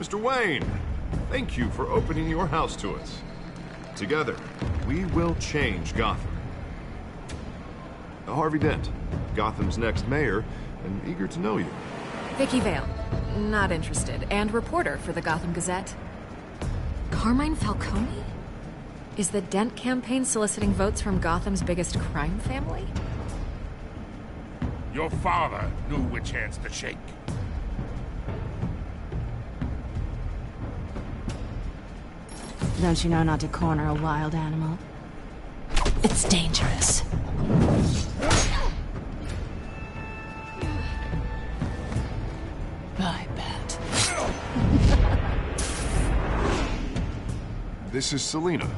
Mr. Wayne, thank you for opening your house to us. Together, we will change Gotham. Harvey Dent, Gotham's next mayor, and eager to know you. Vicky Vale, not interested, and reporter for the Gotham Gazette. Carmine Falcone? Is the Dent campaign soliciting votes from Gotham's biggest crime family? Your father knew which hands to shake. Don't you know not to corner a wild animal? It's dangerous. I bet. This is Selina.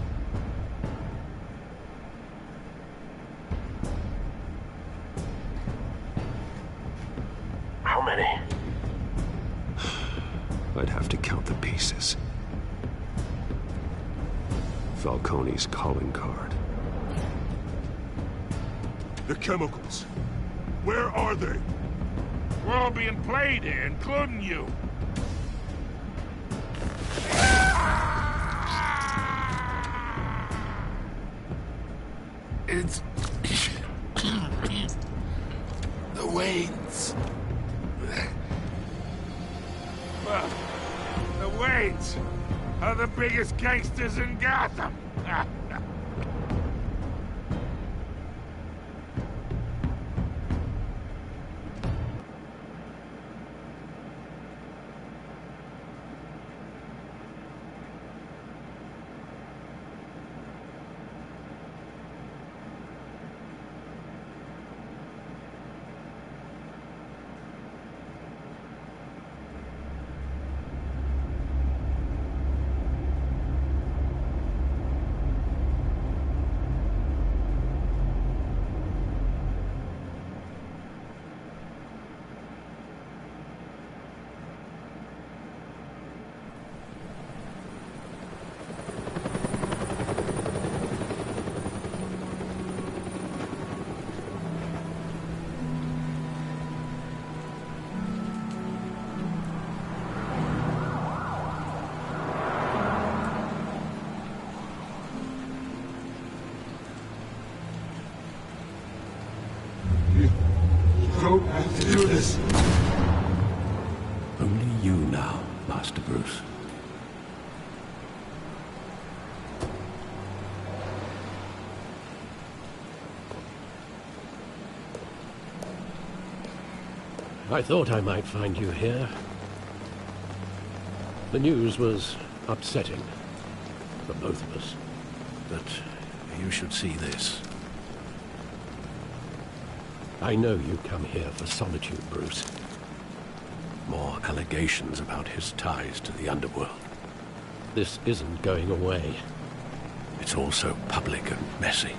How many? I'd have to count the pieces. Falcone's calling card. The chemicals. Where are they? We're all being played here, including you. It's... the Waynes. Well, the Waynes are the biggest gangsters in Gotham. Don't have to do this. Only you now, Master Bruce. I thought I might find you here. The news was upsetting for both of us. But you should see this. I know you come here for solitude, Bruce. More allegations about his ties to the underworld. This isn't going away. It's all so public and messy.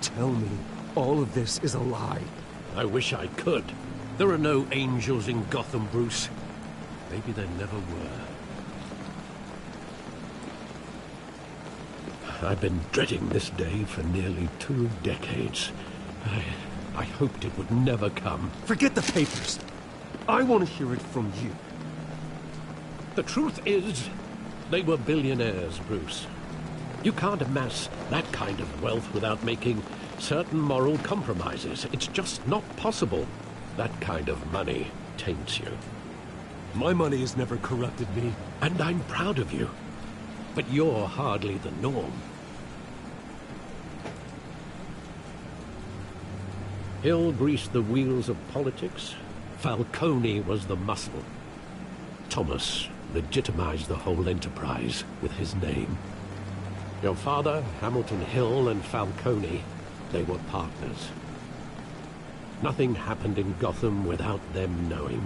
Tell me all of this is a lie. I wish I could. There are no angels in Gotham, Bruce. Maybe there never were. I've been dreading this day for nearly 2 decades. I hoped it would never come. Forget the papers. I want to hear it from you. The truth is, they were billionaires, Bruce. You can't amass that kind of wealth without making certain moral compromises. It's just not possible. That kind of money taints you. My money has never corrupted me. And I'm proud of you. But you're hardly the norm. Hill greased the wheels of politics. Falcone was the muscle. Thomas legitimized the whole enterprise with his name. Your father, Hamilton Hill, and Falcone, they were partners. Nothing happened in Gotham without them knowing.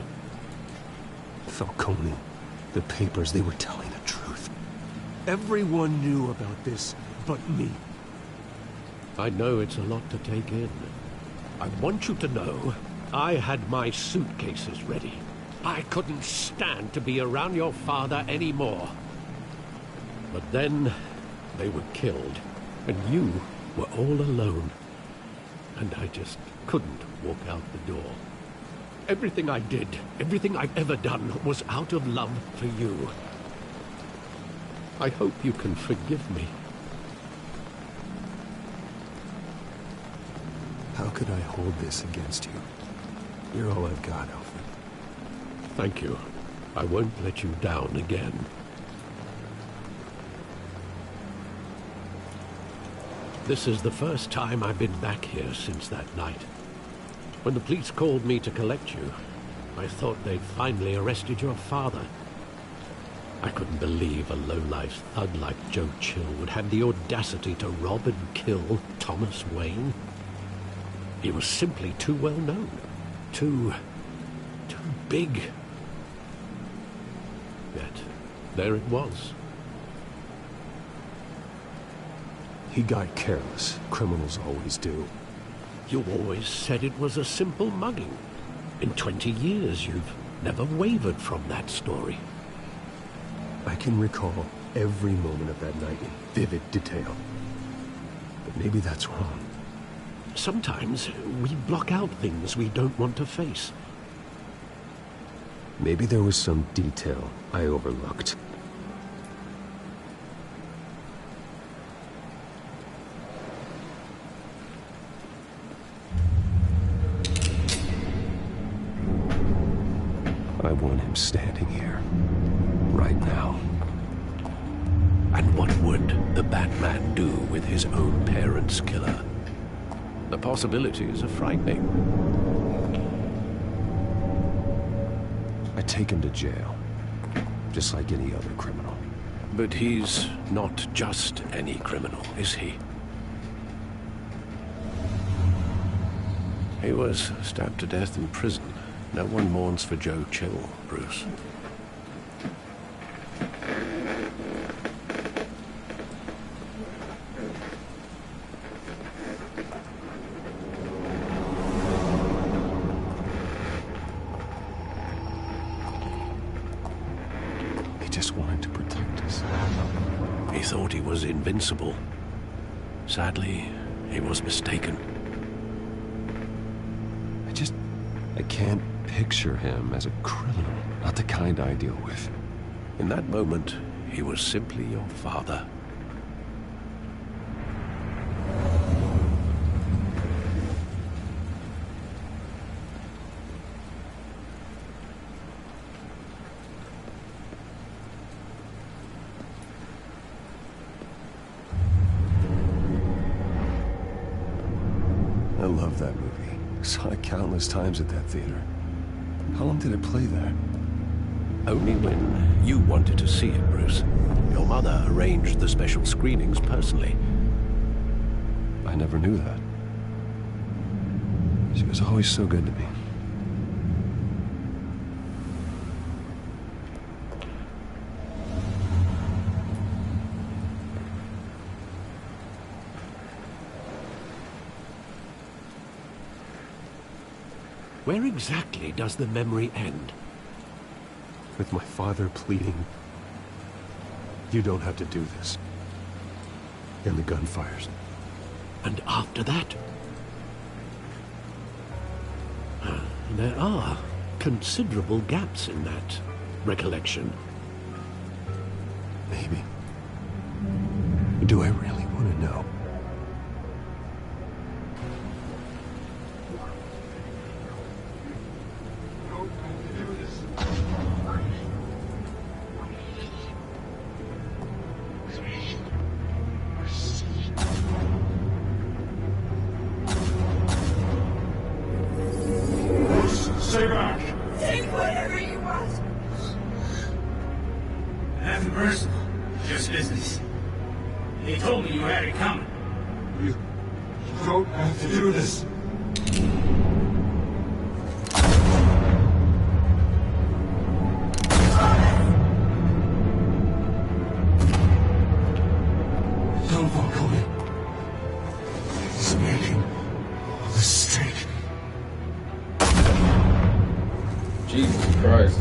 Falcone, the papers, they were telling the truth. Everyone knew about this but me. I know it's a lot to take in. I want you to know I had my suitcases ready. I couldn't stand to be around your father anymore. But then they were killed, and you were all alone. And I just couldn't walk out the door. Everything I did, everything I've ever done, was out of love for you. I hope you can forgive me. How could I hold this against you? You're all I've got, Alfred. Thank you. I won't let you down again. This is the first time I've been back here since that night. When the police called me to collect you, I thought they'd finally arrested your father. I couldn't believe a low-life thug like Joe Chill would have the audacity to rob and kill Thomas Wayne. He was simply too well known. Too big. Yet, there it was. He got careless. Criminals always do. You always said it was a simple mugging. In 20 years, you've never wavered from that story. I can recall every moment of that night in vivid detail. But maybe that's wrong. Sometimes we block out things we don't want to face. Maybe there was some detail I overlooked. I want him standing here, right now. And what would the Batman do with his own parents' killer? The possibilities are frightening. I take him to jail, just like any other criminal. But he's not just any criminal, is he? He was stabbed to death in prison. No one mourns for Joe Chill, Bruce. He just wanted to protect us. He thought he was invincible. Sadly, he was mistaken. I can't picture him as a criminal, not the kind I deal with. In that moment, he was simply your father. I love that movie. Saw it countless times at that theater. How long did it play there? Only when you wanted to see it, Bruce. Your mother arranged the special screenings personally. I never knew that. She was always so good to me. Where exactly does the memory end? With my father pleading, "You don't have to do this." And the gun fires. And after that? There are considerable gaps in that recollection. Maybe. Do I really want to know? Stay back! Take whatever you want! Nothing personal, just business. They told me you had it coming. You don't have to do this. Don't walk away. He's making a mistake. Jesus Christ.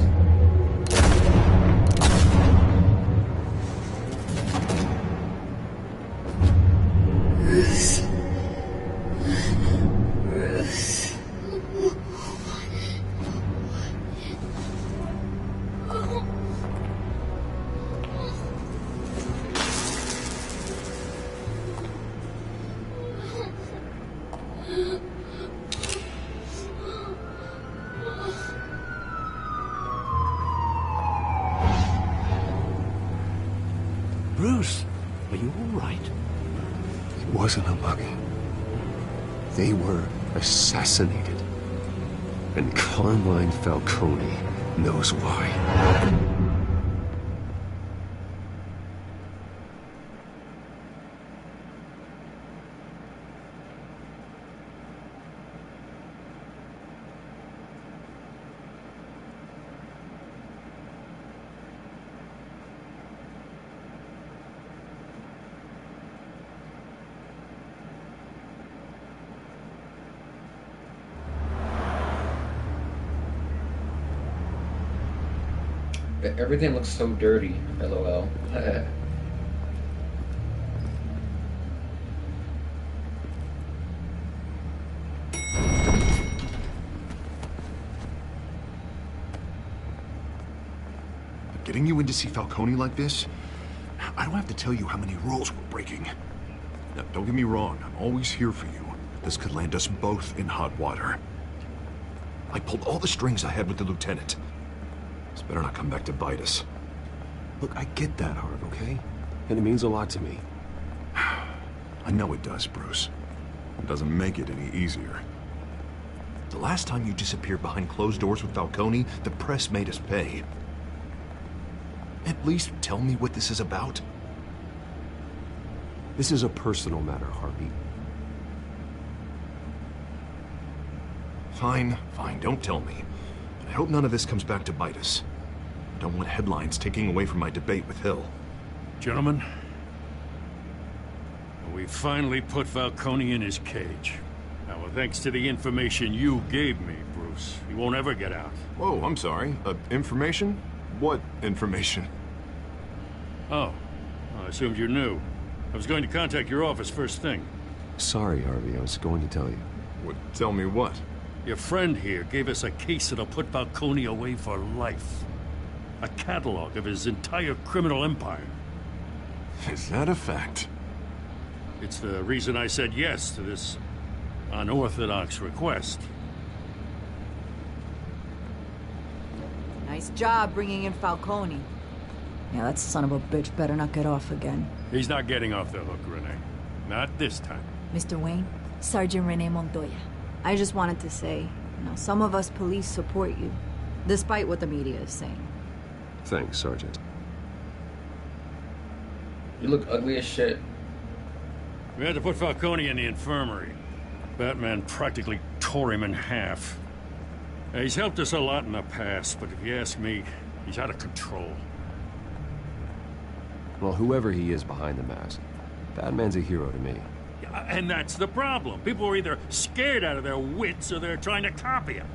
Bruce. Bruce, are you all right? It wasn't a mugging. They were assassinated. And Carmine Falcone knows why. Everything looks so dirty. LOL. Getting you in to see Falcone like this? I don't have to tell you how many rules we're breaking. Now, don't get me wrong, I'm always here for you. This could land us both in hot water. I pulled all the strings I had with the lieutenant. This better not come back to bite us. Look, I get that, Harv, okay? And it means a lot to me. I know it does, Bruce. It doesn't make it any easier. The last time you disappeared behind closed doors with Falcone, the press made us pay. At least tell me what this is about. This is a personal matter, Harvey. Fine, don't tell me. I hope none of this comes back to bite us. Don't want headlines taking away from my debate with Hill. Gentlemen, we finally put Falcone in his cage. Now, thanks to the information you gave me, Bruce, he won't ever get out. Whoa, I'm sorry. Information? What information? Oh, I assumed you knew. I was going to contact your office first thing. Sorry, Harvey, I was going to tell you. Tell me what? Your friend here gave us a case that'll put Falcone away for life. A catalog of his entire criminal empire. Is that a fact? It's the reason I said yes to this unorthodox request. Nice job bringing in Falcone. Yeah, that son of a bitch better not get off again. He's not getting off the hook, Renee. Not this time. Mr. Wayne, Sergeant Renee Montoya. I just wanted to say, some of us police support you, despite what the media is saying. Thanks, Sergeant. You look ugly as shit. We had to put Falcone in the infirmary. Batman practically tore him in half. He's helped us a lot in the past, but if you ask me, he's out of control. Well, whoever he is behind the mask, Batman's a hero to me. Yeah, and that's the problem. People are either scared out of their wits or they're trying to copy him.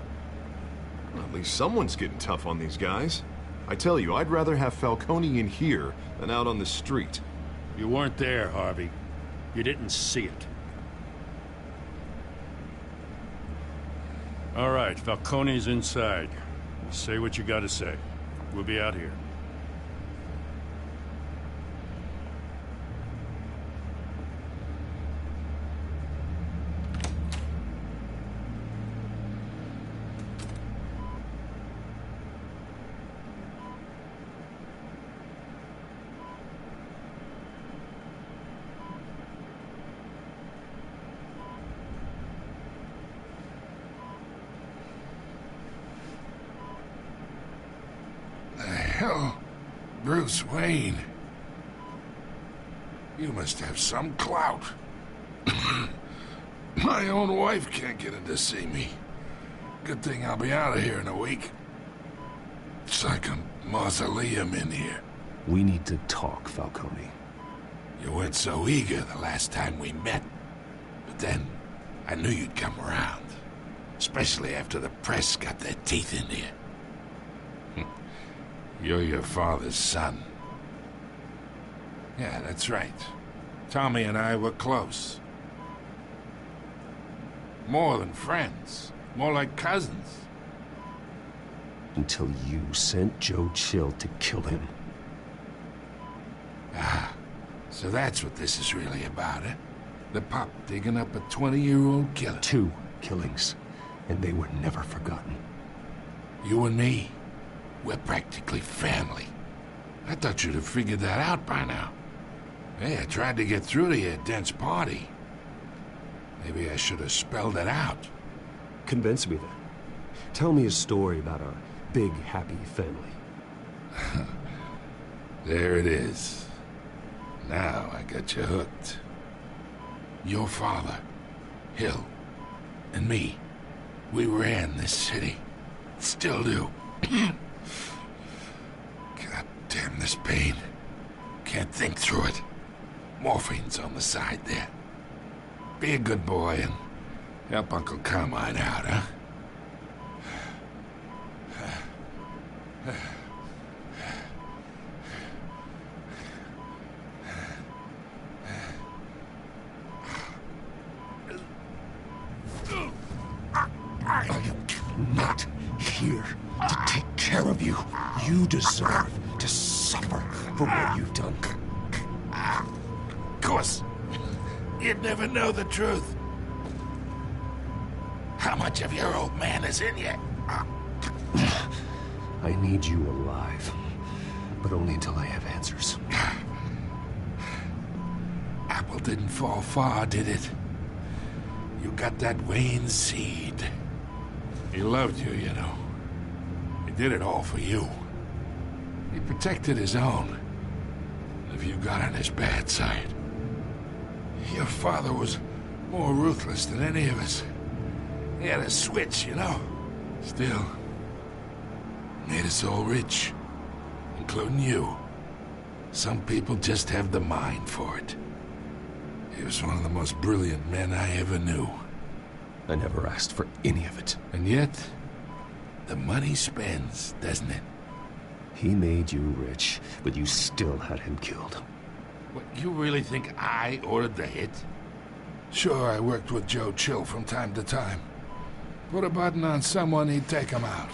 Well, at least someone's getting tough on these guys. I tell you, I'd rather have Falcone in here than out on the street. You weren't there, Harvey. You didn't see it. All right, Falcone's inside. Say what you gotta say. We'll be out here. Hell, Bruce Wayne. You must have some clout. My own wife can't get in to see me. Good thing I'll be out of here in a week. It's like a mausoleum in here. We need to talk, Falcone. You weren't so eager the last time we met. But then, I knew you'd come around. Especially after the press got their teeth into you. You're your father's son. Yeah, that's right. Tommy and I were close. More than friends. More like cousins. Until you sent Joe Chill to kill him. Ah, so that's what this is really about, eh? The pup digging up a 20-year-old killer. 2 killings, and they were never forgotten. You and me, we're practically family. I thought you'd have figured that out by now. Hey, I tried to get through to your dense party. Maybe I should have spelled it out. Convince me then. Tell me a story about our big, happy family. There it is. Now I got you hooked. Your father, Hill, and me, we ran this city. Still do. God damn this pain. Can't think through it. Morphine's on the side there. Be a good boy and help Uncle Carmine out, huh? I am not here to take care of you. You deserve to suffer for what you've done. Of course. You'd never know the truth. How much of your old man is in you? I need you alive, but only until I have answers. Apple didn't fall far, did it? You got that Wayne seed. He loved you, you know. He did it all for you. He protected his own. If you got on his bad side. Your father was more ruthless than any of us. He had a switch, you know. Still, made us all rich, including you. Some people just have the mind for it. He was one of the most brilliant men I ever knew. I never asked for any of it. And yet, the money spends, doesn't it? He made you rich, but you still had him killed. What, you really think I ordered the hit? Sure, I worked with Joe Chill from time to time. Put a button on someone, he'd take him out.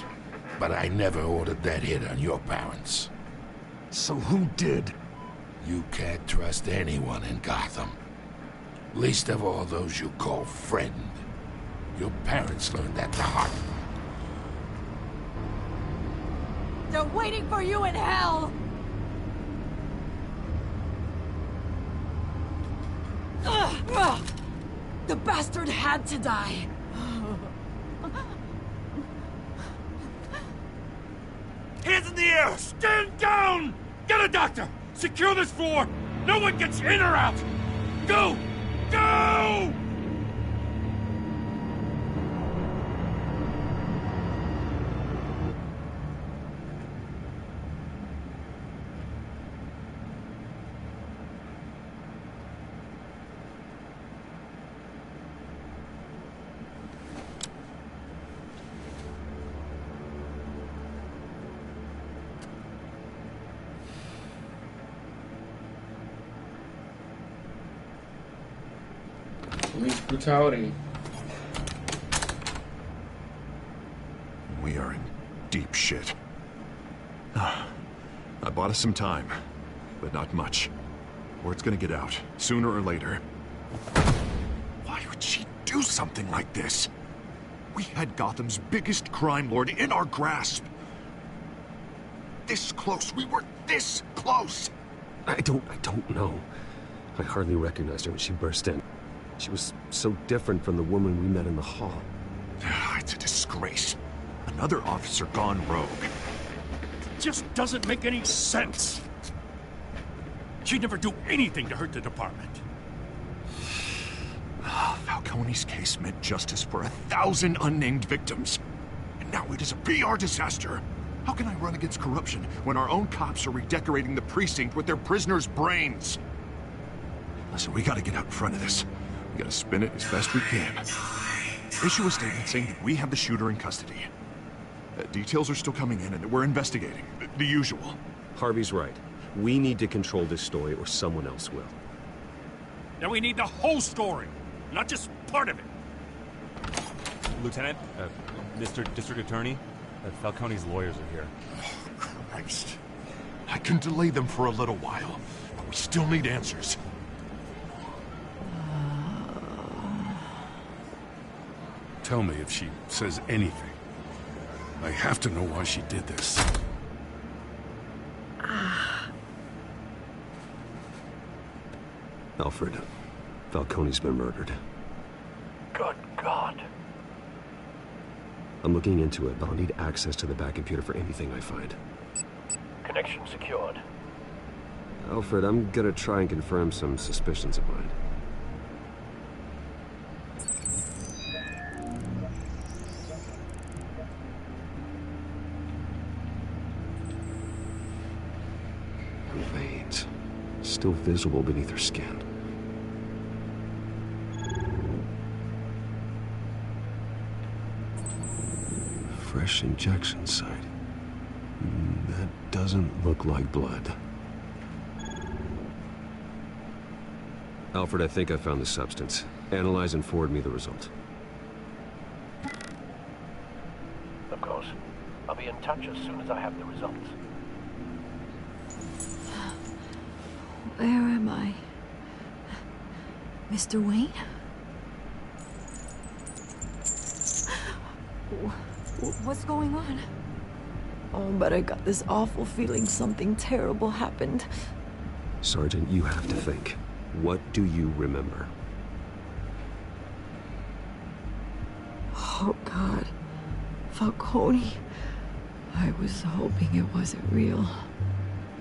But I never ordered that hit on your parents. So who did? You can't trust anyone in Gotham. Least of all those you call friend. Your parents learned that the hard way. They're waiting for you in hell! The bastard had to die. Hands in the air! Stand down! Get a doctor! Secure this floor! No one gets in or out! Go! Go! Police brutality. We are in deep shit. I bought us some time, but not much. Word's gonna get out, sooner or later. Why would she do something like this? We had Gotham's biggest crime lord in our grasp. This close, we were this close! I don't know. I hardly recognized her when she burst in. She was so different from the woman we met in the hall. It's a disgrace. Another officer gone rogue. It just doesn't make any sense. She'd never do anything to hurt the department. Falcone's case meant justice for 1,000 unnamed victims. And now it is a PR disaster. How can I run against corruption when our own cops are redecorating the precinct with their prisoners' brains? Listen, we gotta get out in front of this. We gotta spin it as best we can. Issue a statement saying that we have the shooter in custody. Details are still coming in and we're investigating. The usual. Harvey's right. We need to control this story or someone else will. Now we need the whole story, not just part of it. Lieutenant, Mr. District Attorney, Falcone's lawyers are here. Oh, Christ. I can delay them for a little while, but we still need answers. Tell me if she says anything. I have to know why she did this. Alfred, Falcone's been murdered. Good God. I'm looking into it, but I'll need access to the back computer for anything I find. Connection secured. Alfred, I'm gonna try and confirm some suspicions of mine. Her veins, still visible beneath her skin. Fresh injection site. That doesn't look like blood. Alfred, I think I found the substance. Analyze and forward me the result. Of course. I'll be in touch as soon as I have the results. Where am I? Mr. Wayne? What's going on? Oh, but I got this awful feeling something terrible happened. Sergeant, you have to think. What do you remember? Oh, God. Falcone. I was hoping it wasn't real.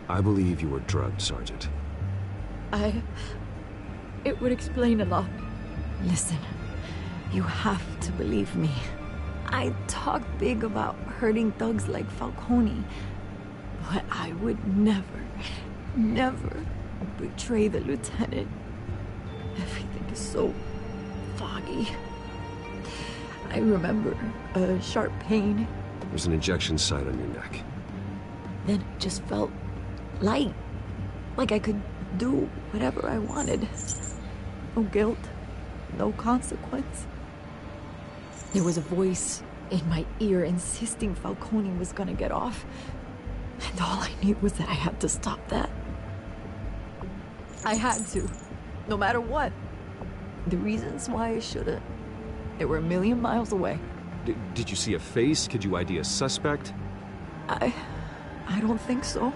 I believe you were drugged, Sergeant. It would explain a lot. Listen, you have to believe me. I talk big about hurting thugs like Falcone, but I would never, never betray the lieutenant. Everything is so foggy. I remember a sharp pain. There's an injection site on your neck. Then it just felt light, like I could do whatever I wanted. No guilt, no consequence. There was a voice in my ear insisting Falcone was gonna get off. And all I knew was that I had to stop that. I had to, no matter what. The reasons why I shouldn't, they were a million miles away. Did you see a face? Could you ID a suspect? I don't think so.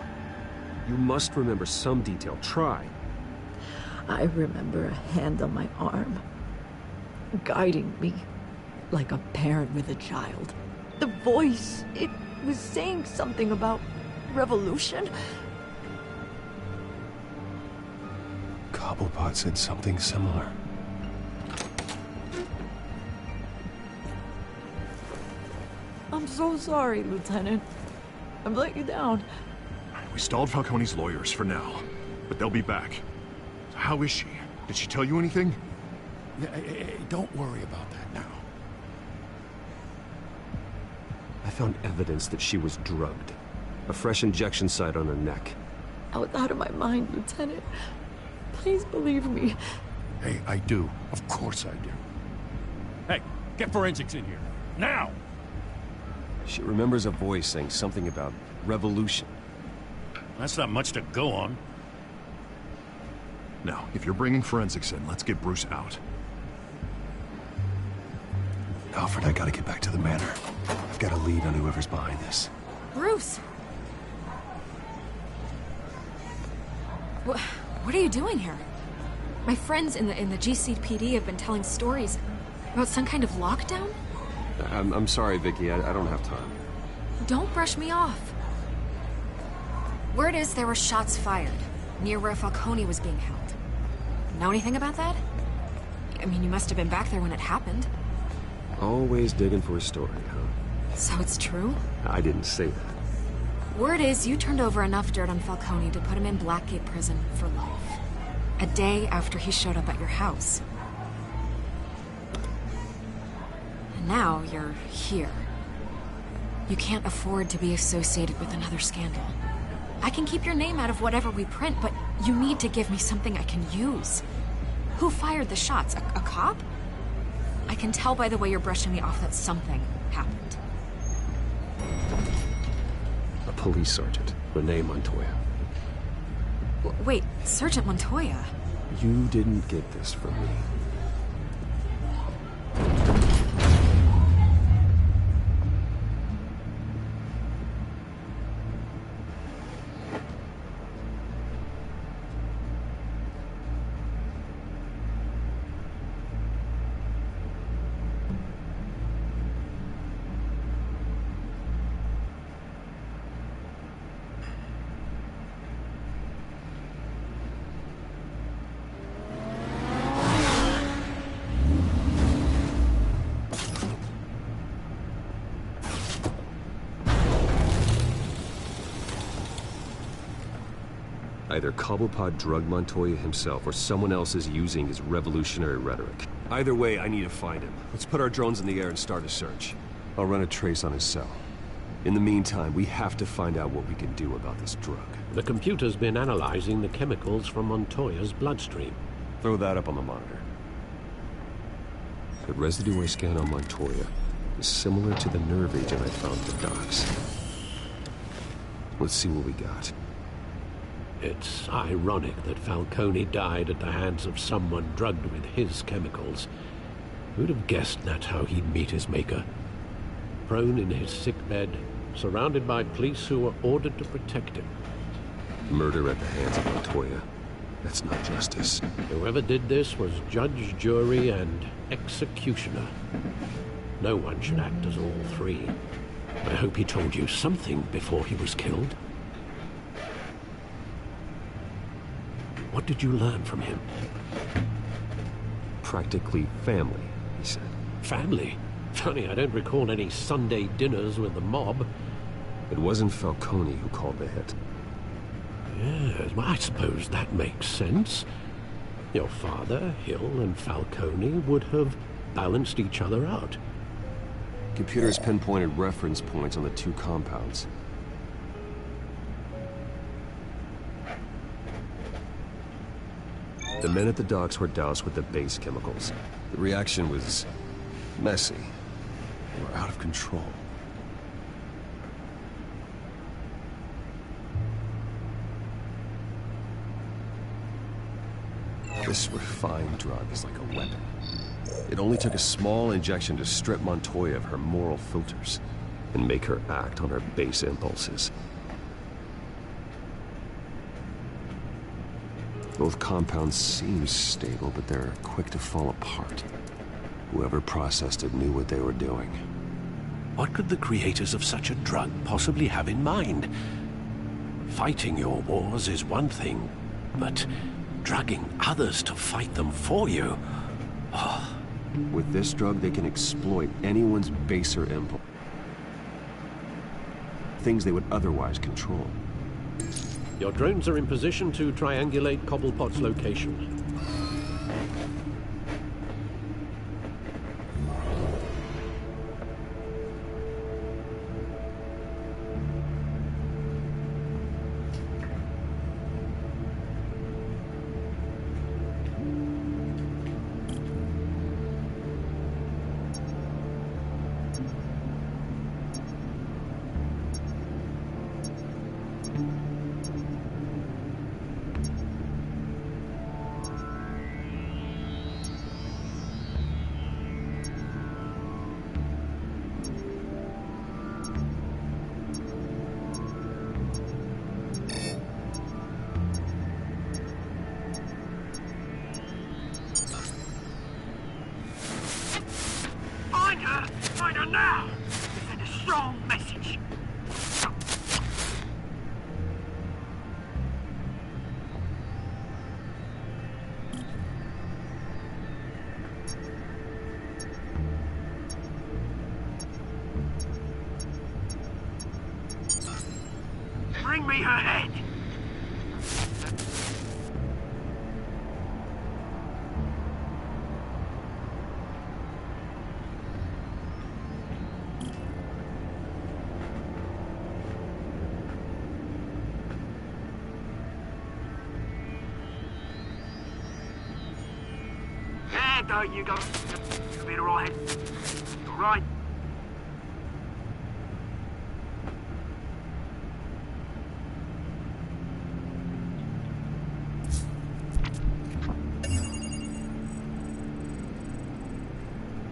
You must remember some detail. Try. I remember a hand on my arm, guiding me like a parent with a child. The voice, it was saying something about revolution. Cobblepot said something similar. I'm so sorry, Lieutenant. I've let you down. We stalled Falcone's lawyers for now, but they'll be back. How is she? Did she tell you anything? Don't worry about that now. I found evidence that she was drugged. A fresh injection site on her neck. I was out of my mind, Lieutenant. Please believe me. Hey, I do. Of course I do. Hey, get forensics in here. Now! She remembers a voice saying something about revolution. That's not much to go on. Now, if you're bringing forensics in, let's get Bruce out. Alfred, I gotta get back to the manor. I've got a lead on whoever's behind this. Bruce! What are you doing here? My friends in the GCPD have been telling stories about some kind of lockdown? I'm sorry, Vicky. I don't have time. Don't brush me off. Word is there were shots fired near where Falcone was being held. Know anything about that? I mean, you must have been back there when it happened. Always digging for a story, huh? So it's true? I didn't say that. Word is you turned over enough dirt on Falcone to put him in Blackgate Prison for life. A day after he showed up at your house. And now you're here. You can't afford to be associated with another scandal. I can keep your name out of whatever we print, but you need to give me something I can use. Who fired the shots? A cop? I can tell by the way you're brushing me off that something happened. A police sergeant, Renee Montoya. Wait, Sergeant Montoya? You didn't get this from me. Either Cobblepot drugged Montoya himself, or someone else is using his revolutionary rhetoric. Either way, I need to find him. Let's put our drones in the air and start a search. I'll run a trace on his cell. In the meantime, we have to find out what we can do about this drug. The computer's been analyzing the chemicals from Montoya's bloodstream. Throw that up on the monitor. The residue I scan on Montoya is similar to the nerve agent I found at the docks. Let's see what we got. It's ironic that Falcone died at the hands of someone drugged with his chemicals. Who'd have guessed that's how he'd meet his maker? Prone in his sickbed, surrounded by police who were ordered to protect him. Murder at the hands of Montoya. That's not justice. Whoever did this was judge, jury, and executioner. No one should act as all three. I hope he told you something before he was killed. What did you learn from him? Practically family, he said. Family? Funny, I don't recall any Sunday dinners with the mob. It wasn't Falcone who called the hit. Yes, well, I suppose that makes sense. Your father, Hill, and Falcone would have balanced each other out. Computers pinpointed reference points on the two compounds. The men at the docks were doused with the base chemicals. The reaction was messy. They were out of control. This refined drug is like a weapon. It only took a small injection to strip Montoya of her moral filters and make her act on her base impulses. Both compounds seem stable, but they're quick to fall apart. Whoever processed it knew what they were doing. What could the creators of such a drug possibly have in mind? Fighting your wars is one thing, but drugging others to fight them for you? Oh. With this drug, they can exploit anyone's baser impulse. Things they would otherwise control. Your drones are in position to triangulate Cobblepot's location. Find her now! Send a strong message. Bring me her head! There you go. You'll be all right. All right.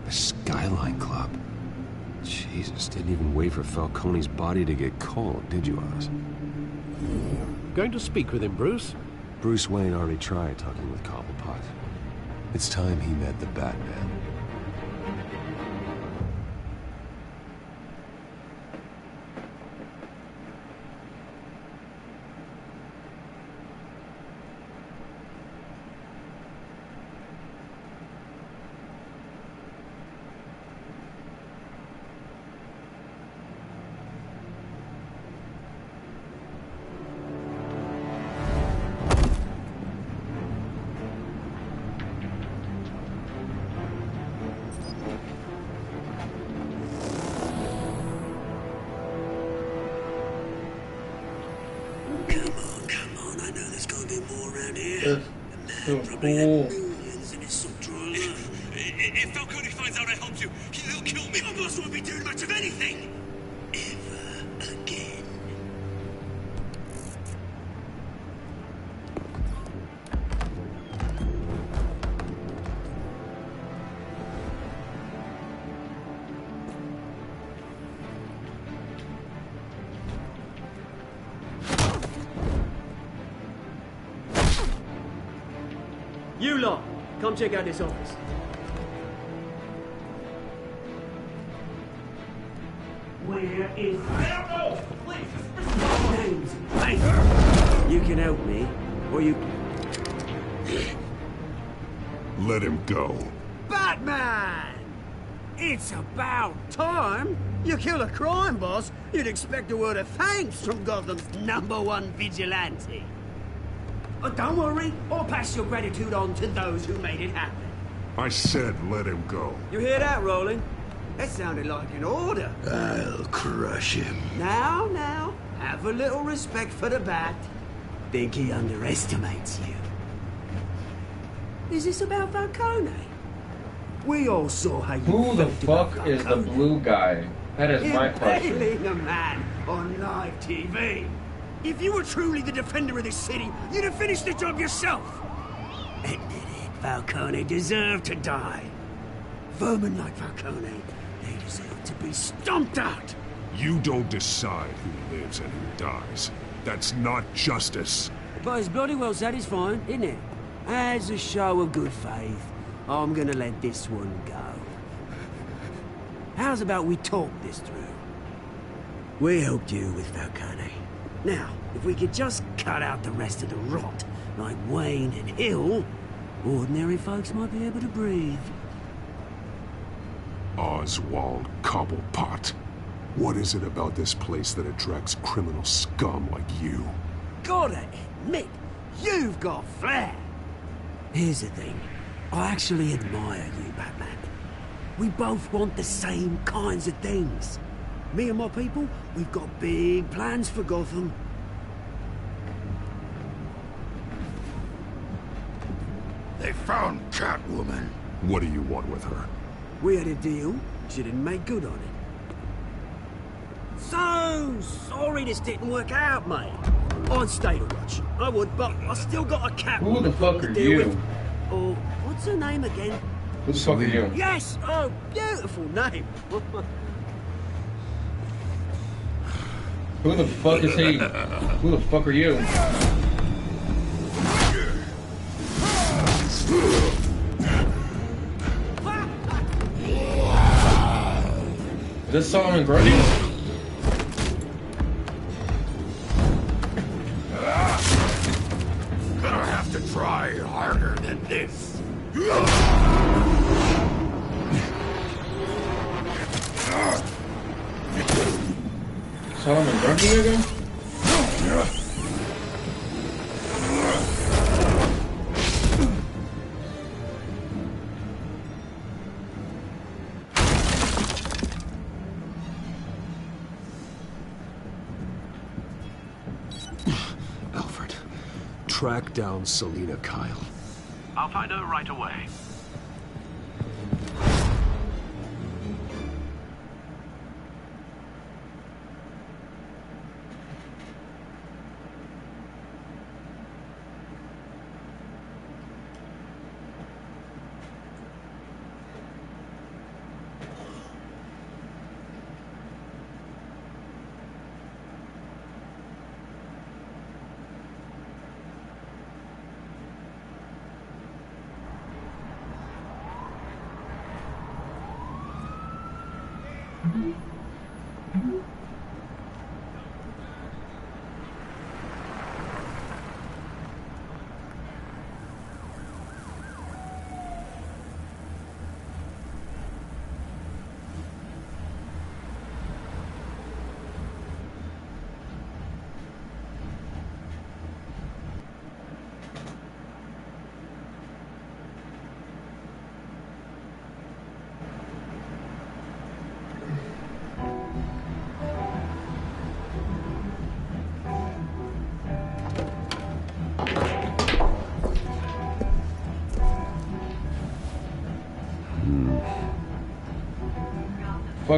The Skyline Club. Jesus, didn't even wait for Falcone's body to get cold, did you, Oz? Going to speak with him, Bruce? Bruce Wayne already tried talking with Cobblepot. It's time he met the Batman. Come on, I know there's gotta be more around here. That's so cool. Millions and it's some dry love. If Falcone finds out I helped you, he'll kill me. Your boss won't be doing much of anything. Ever again. You lot, come check out this office. Where is... Oh, please, names. Hey, you can help me, or you... Let him go. Batman! It's about time. You kill a crime boss, you'd expect a word of thanks from Gotham's #1 vigilante. But don't worry, I'll pass your gratitude on to those who made it happen. I said let him go. You hear that, Roland? That sounded like an order. I'll crush him. Now, have a little respect for the Bat. Think he underestimates you. Is this about Falcone? We all saw how you Who the felt fuck is the blue guy? That is my question. Impaling a man on live TV. If you were truly the defender of this city, you'd have finished the job yourself. Admit it, Falcone deserved to die. Vermin like Falcone, they deserve to be stomped out. You don't decide who lives and who dies. That's not justice. But it's bloody well satisfying, isn't it? As a show of good faith, I'm gonna let this one go. How's about we talk this through? We helped you with Falcone. Now, if we could just cut out the rest of the rot, like Wayne and Hill, ordinary folks might be able to breathe. Oswald Cobblepot. What is it about this place that attracts criminal scum like you? Gotta admit, you've got flair. Here's the thing. I actually admire you, Batman. We both want the same kinds of things. Me and my people, we've got big plans for Gotham. They found Catwoman. What do you want with her? We had a deal. She didn't make good on it. So sorry this didn't work out, mate. I'd stay to watch. I would, but I still got a cat. Who the fuck are you? Oh, what's her name again? Who the fuck are you? Yes! Oh, beautiful name. Who the fuck is he? Who the fuck are you? Is this Solomon Grundy? Gonna have to try harder than this. Solomon Grundy again? Alfred, track down Selina Kyle. I'll find her right away.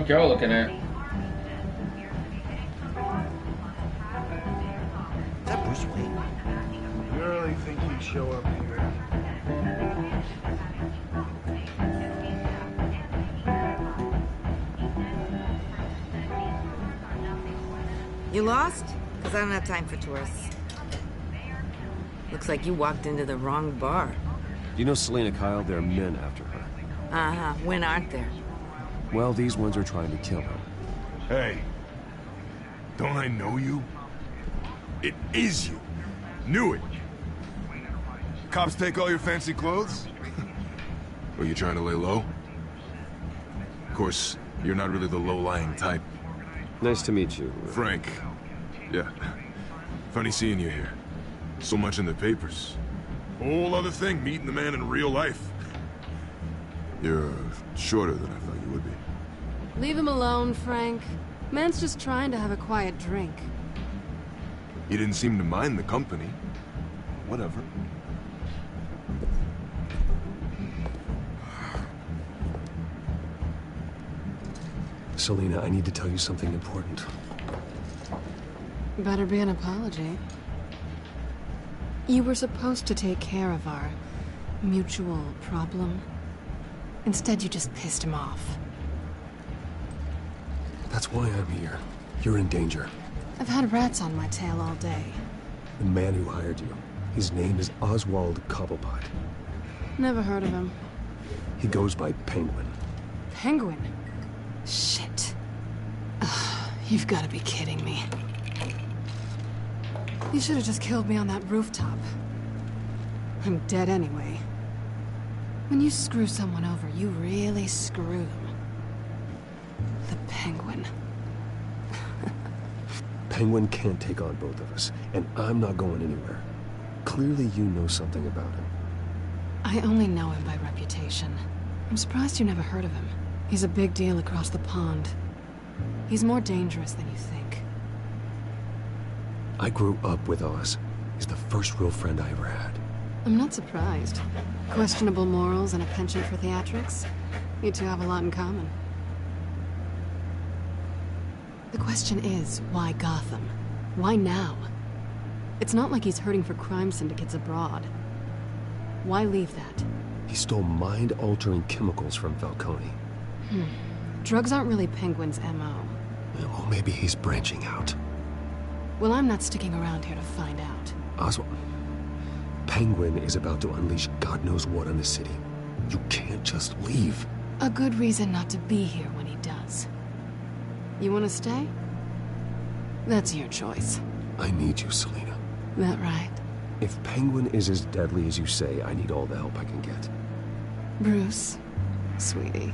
fuck y'all looking at? Is that Bruce Wayne? You really think he'd show up here? You lost? Because I don't have time for tourists. Looks like you walked into the wrong bar. Do you know Selena Kyle? There are men after her. Uh-huh. When aren't there? Well, these ones are trying to kill her. Hey, don't I know you? It is you. Knew it. Cops take all your fancy clothes? Were you trying to lay low? Of course, you're not really the low-lying type. Nice to meet you. Frank. Yeah. Funny seeing you here. So much in the papers. Whole other thing, meeting the man in real life. You're shorter than I thought you would be. Leave him alone, Frank. Man's just trying to have a quiet drink. You didn't seem to mind the company. Whatever. Selena, I need to tell you something important. Better be an apology. You were supposed to take care of our mutual problem. Instead, you just pissed him off. That's why I'm here. You're in danger. I've had rats on my tail all day. The man who hired you, his name is Oswald Cobblepot. Never heard of him. He goes by Penguin. Penguin? Shit. Ugh, you've got to be kidding me. You should have just killed me on that rooftop. I'm dead anyway. When you screw someone over, you really screw them. The Penguin. Penguin can't take on both of us, and I'm not going anywhere. Clearly you know something about him. I only know him by reputation. I'm surprised you never heard of him. He's a big deal across the pond. He's more dangerous than you think. I grew up with Oz. He's the first real friend I ever had. I'm not surprised. Questionable morals and a penchant for theatrics. You two have a lot in common. The question is, why Gotham? Why now? It's not like he's hurting for crime syndicates abroad. Why leave that? He stole mind-altering chemicals from Falcone. Drugs aren't really Penguin's M.O. Well, maybe he's branching out. Well, I'm not sticking around here to find out. Oswald, Penguin is about to unleash God knows what on the city. You can't just leave. A good reason not to be here when he does. You want to stay? That's your choice. I need you, Selena. That right? If Penguin is as deadly as you say, I need all the help I can get. Bruce, sweetie,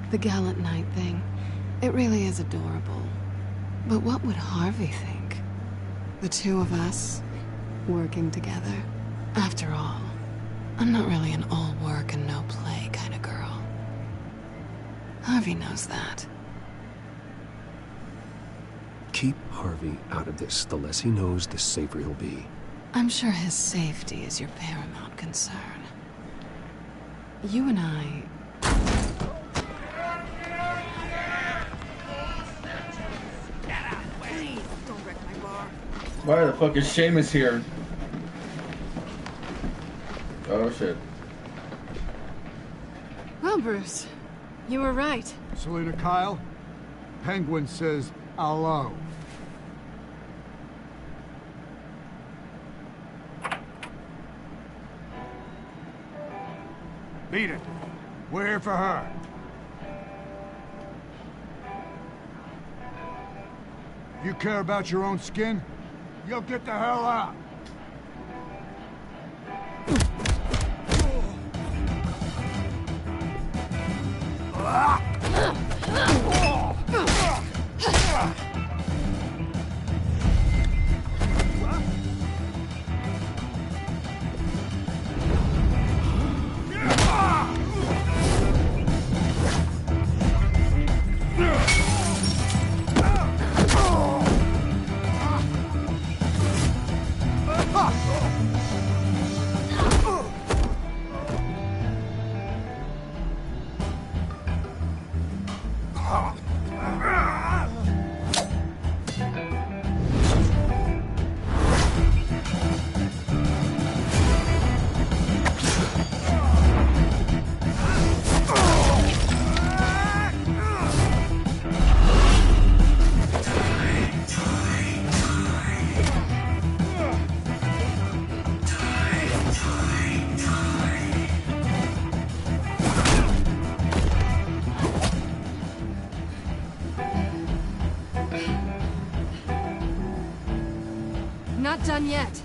the gallant knight thing, it really is adorable. But what would Harvey think? The two of us, working together? After all, I'm not really an all work and no play kind of girl. Harvey knows that. Keep Harvey out of this. The less he knows, the safer he'll be. I'm sure his safety is your paramount concern. You and I... Please, don't wreck my bar. Why the fuck is Seamus here? Oh shit. Well, Bruce, you were right. Selena Kyle, Penguin says hello. Beat it. We're here for her. If you care about your own skin, you'll get the hell out. not done yet.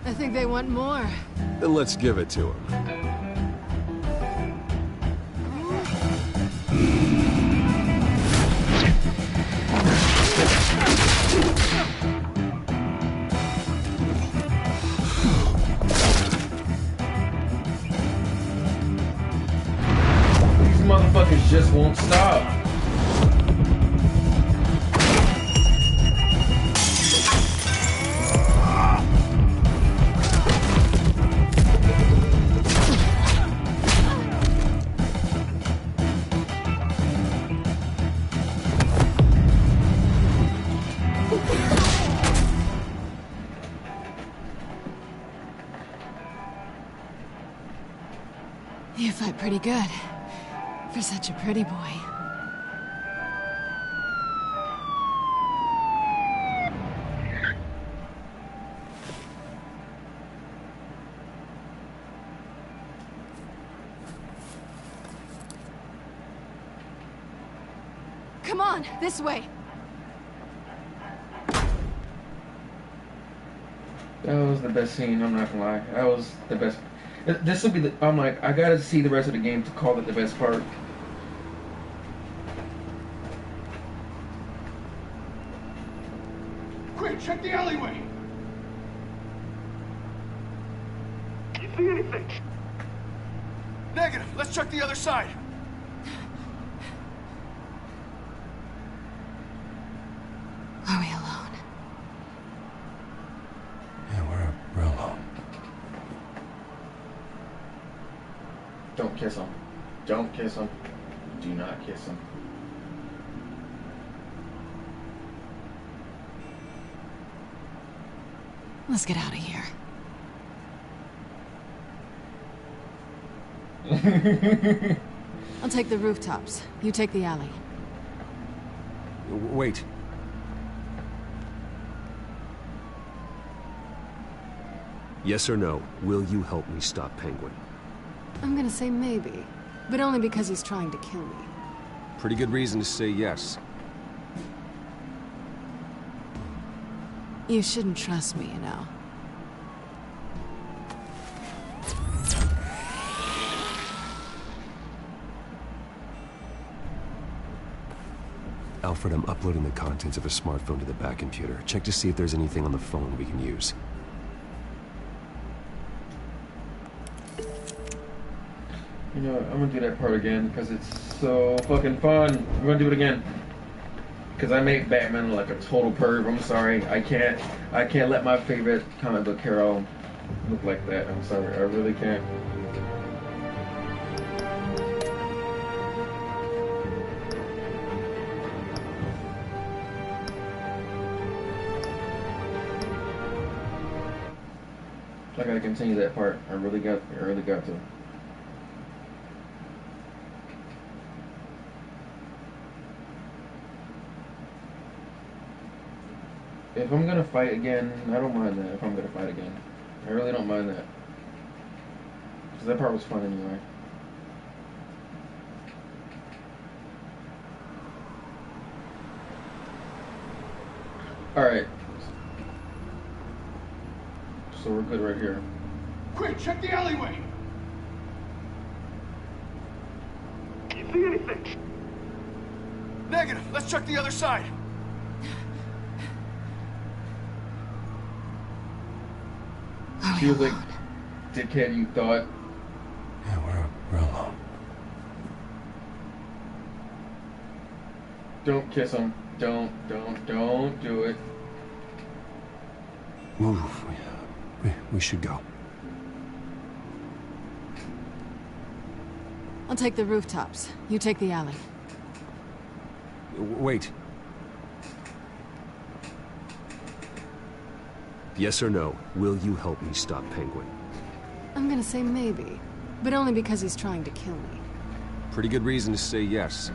I think they want more. Then let's give it to him. These motherfuckers just won't stop. You fight pretty good. For such a pretty boy. Come on, this way. That was the best scene, I'm not gonna lie. That was the best. This will be the. I'm like, I gotta see the rest of the game to call it the best part. Quick, check the alleyway! You see anything? Negative. Let's check the other side. Are we alone? Yeah, we're alone. Don't kiss him. Don't kiss him. Do not kiss him. Let's get out of here. I'll take the rooftops. You take the alley. Wait. Yes or no, will you help me stop Penguin? I'm gonna say maybe, but only because he's trying to kill me. Pretty good reason to say yes. You shouldn't trust me, you know. Alfred, I'm uploading the contents of a smartphone to the back computer. Check to see if there's anything on the phone we can use. You know what, I'm gonna do that part again because it's so fucking fun. I'm gonna do it again. Because I make Batman like a total perv. I'm sorry. I can't let my favorite comic book hero look like that. I'm sorry. I really can't. I gotta continue that part. I really got to. If I'm gonna fight again, I don't mind that. If I'm gonna fight again, I really don't mind that. Because that part was fun anyway. Alright. So we're good right here. Quick, check the alleyway! You see anything? Negative. Let's check the other side. She was like, dickhead, you thought. Yeah, we're alone. Don't kiss him. Don't do it. Move. We should go. I'll take the rooftops. You take the alley. Wait. Yes or no, will you help me stop Penguin? I'm gonna say maybe, but only because he's trying to kill me. Pretty good reason to say yes.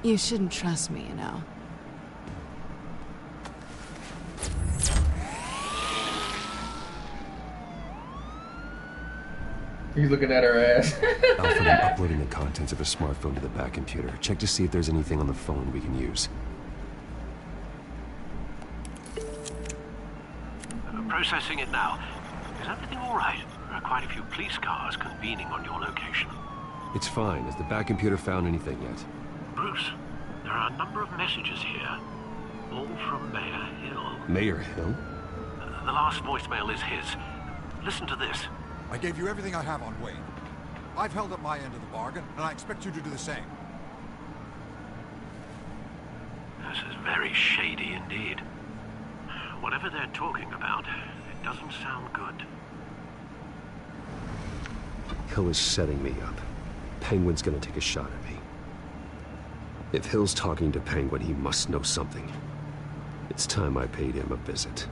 You shouldn't trust me, you know. He's looking at her ass. Alfred, I'm uploading the contents of a smartphone to the back computer. Check to see if there's anything on the phone we can use. Processing it now. Is everything all right? There are quite a few police cars convening on your location. It's fine. Has the back computer found anything yet? Bruce, there are a number of messages here. All from Mayor Hill. Mayor Hill? The last voicemail is his. Listen to this. I gave you everything I have on Wayne. I've held up my end of the bargain, and I expect you to do the same. This is very shady indeed. Whatever they're talking about, it doesn't sound good. Hill is setting me up. Penguin's gonna take a shot at me. If Hill's talking to Penguin, he must know something. It's time I paid him a visit.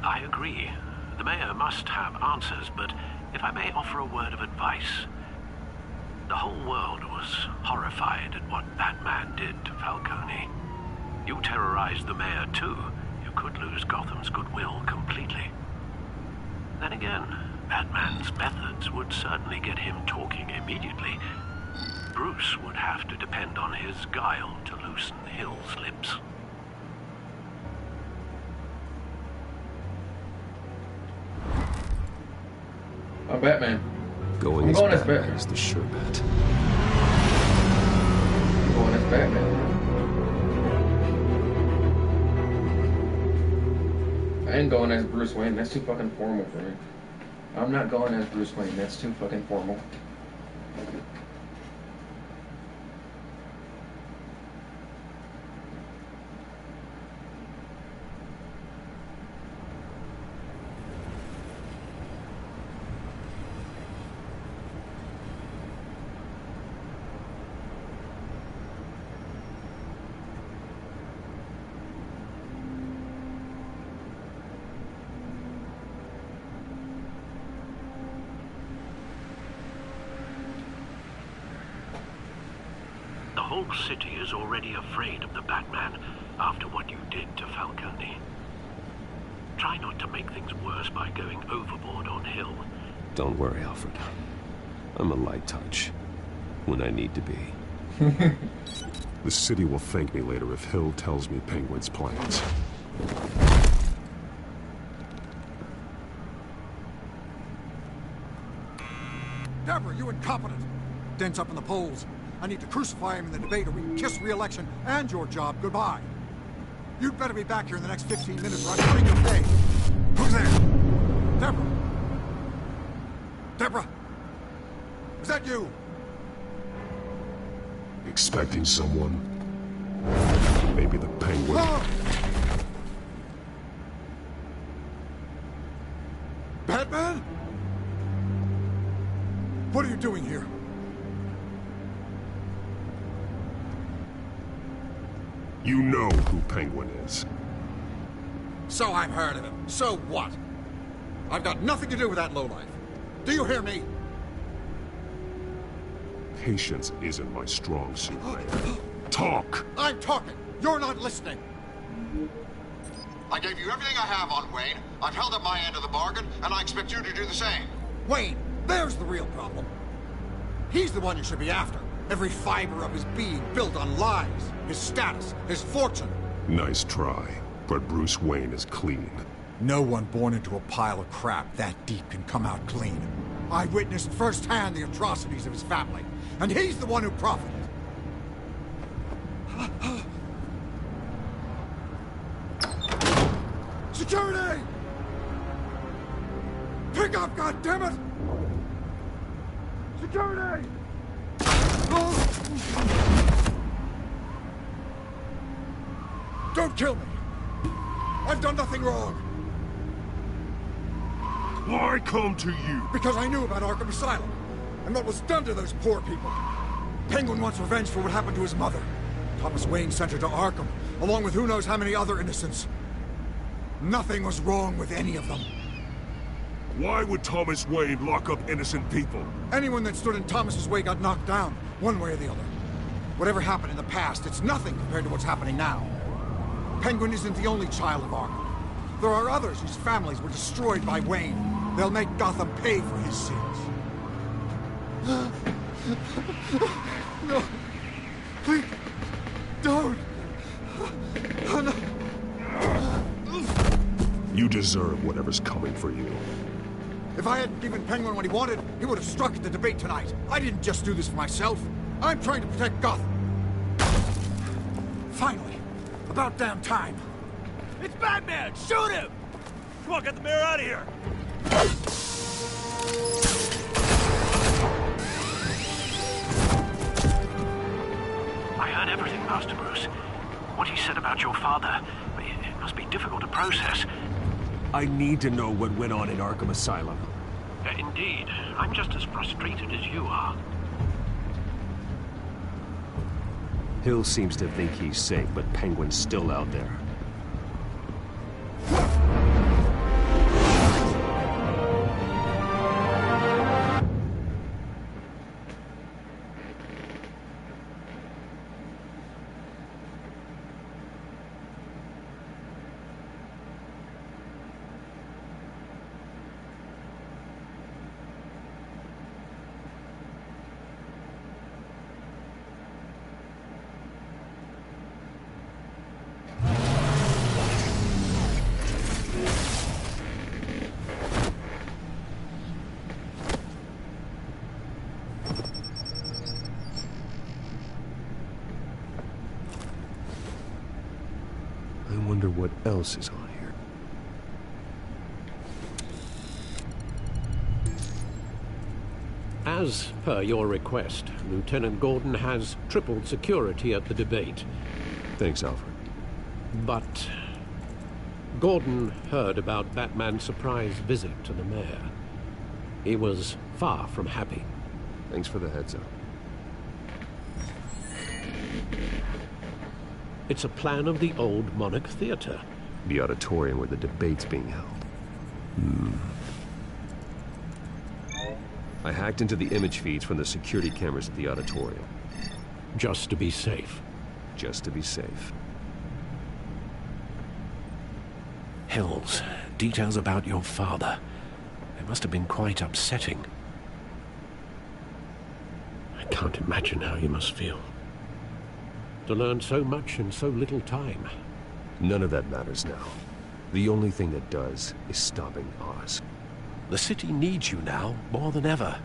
I agree. The mayor must have answers, but if I may offer a word of advice. The whole world was horrified at what Batman did to Falcone. You terrorized the mayor too. You could lose Gotham's goodwill completely. Then again, Batman's methods would certainly get him talking immediately. Bruce would have to depend on his guile to loosen Hill's lips. I'm Batman. Going as Batman is the sure bet. I'm going as Batman. I ain't going as Bruce Wayne. That's too fucking formal for me. I'm not going as Bruce Wayne. That's too fucking formal. The whole city is already afraid of the Batman after what you did to Falcone. Try not to make things worse by going overboard on Hill. Don't worry, Alfred. I'm a light touch. When I need to be. The city will thank me later if Hill tells me Penguin's plans. Deborah, you incompetent! Dent's up in the polls. I need to crucify him in the debate or we can kiss re-election and your job goodbye. You'd better be back here in the next 15 minutes or I'm putting your pay. Who's there? Deborah? Deborah? Is that you? Expecting someone? Maybe the Penguin. Ah! Batman? What are you doing here? You know who Penguin is. So I've heard of him. So what? I've got nothing to do with that lowlife. Do you hear me? Patience isn't my strong suit, man. Talk! I'm talking. You're not listening. I gave you everything I have on Wayne. I've held up my end of the bargain, and I expect you to do the same. Wayne, there's the real problem. He's the one you should be after. Every fiber of his being built on lies, his status, his fortune. Nice try, but Bruce Wayne is clean. No one born into a pile of crap that deep can come out clean. I witnessed firsthand the atrocities of his family, and he's the one who profited. Security! Pick up, goddammit! Security! Don't kill me! I've done nothing wrong! Why come to you? Because I knew about Arkham Asylum, and what was done to those poor people. Penguin wants revenge for what happened to his mother. Thomas Wayne sent her to Arkham, along with who knows how many other innocents. Nothing was wrong with any of them. Why would Thomas Wayne lock up innocent people? Anyone that stood in Thomas's way got knocked down, one way or the other. Whatever happened in the past, it's nothing compared to what's happening now. Penguin isn't the only child of Arkham. There are others whose families were destroyed by Wayne. They'll make Gotham pay for his sins. No. Please. Don't. Oh, no. You deserve whatever's coming for you. If I hadn't given Penguin what he wanted, he would have struck at the debate tonight. I didn't just do this for myself. I'm trying to protect Gotham. Finally. About damn time. It's Batman! Shoot him! Come on, get the mayor out of here! I heard everything, Master Bruce. What he said about your father, it must be difficult to process. I need to know what went on in Arkham Asylum. Indeed. I'm just as frustrated as you are. Hill seems to think he's safe, but Penguin's still out there. I wonder what else is on here. As per your request, Lieutenant Gordon has tripled security at the debate. Thanks, Alfred. But Gordon heard about Batman's surprise visit to the mayor. He was far from happy. Thanks for the heads up. It's a plan of the old Monarch Theater. The auditorium where the debate's being held. I hacked into the image feeds from the security cameras at the auditorium. Just to be safe. Just to be safe. Hills, details about your father. It must have been quite upsetting. I can't imagine how you must feel. To learn so much in so little time. None of that matters now. The only thing that does is stopping Oz. The city needs you now, more than ever.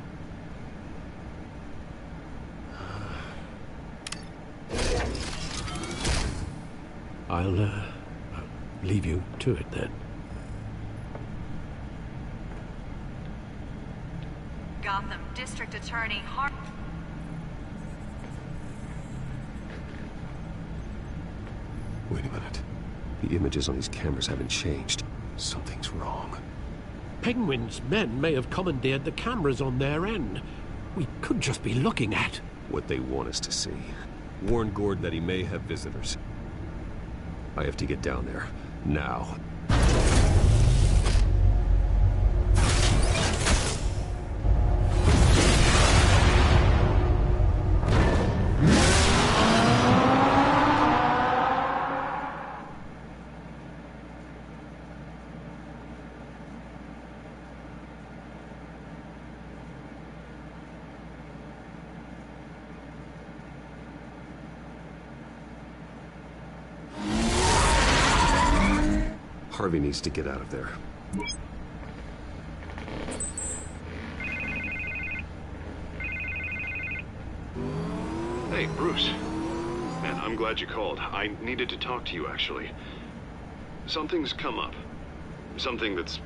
I'll leave you to it then. Gotham District Attorney Wait a minute. The images on these cameras haven't changed. Something's wrong. Penguin's men may have commandeered the cameras on their end. We could just be looking at what they want us to see. Warn Gordon that he may have visitors. I have to get down there. Now. Harvey needs to get out of there. Hey, Bruce. Man, I'm glad you called. I needed to talk to you, actually. Something's come up. Something that's...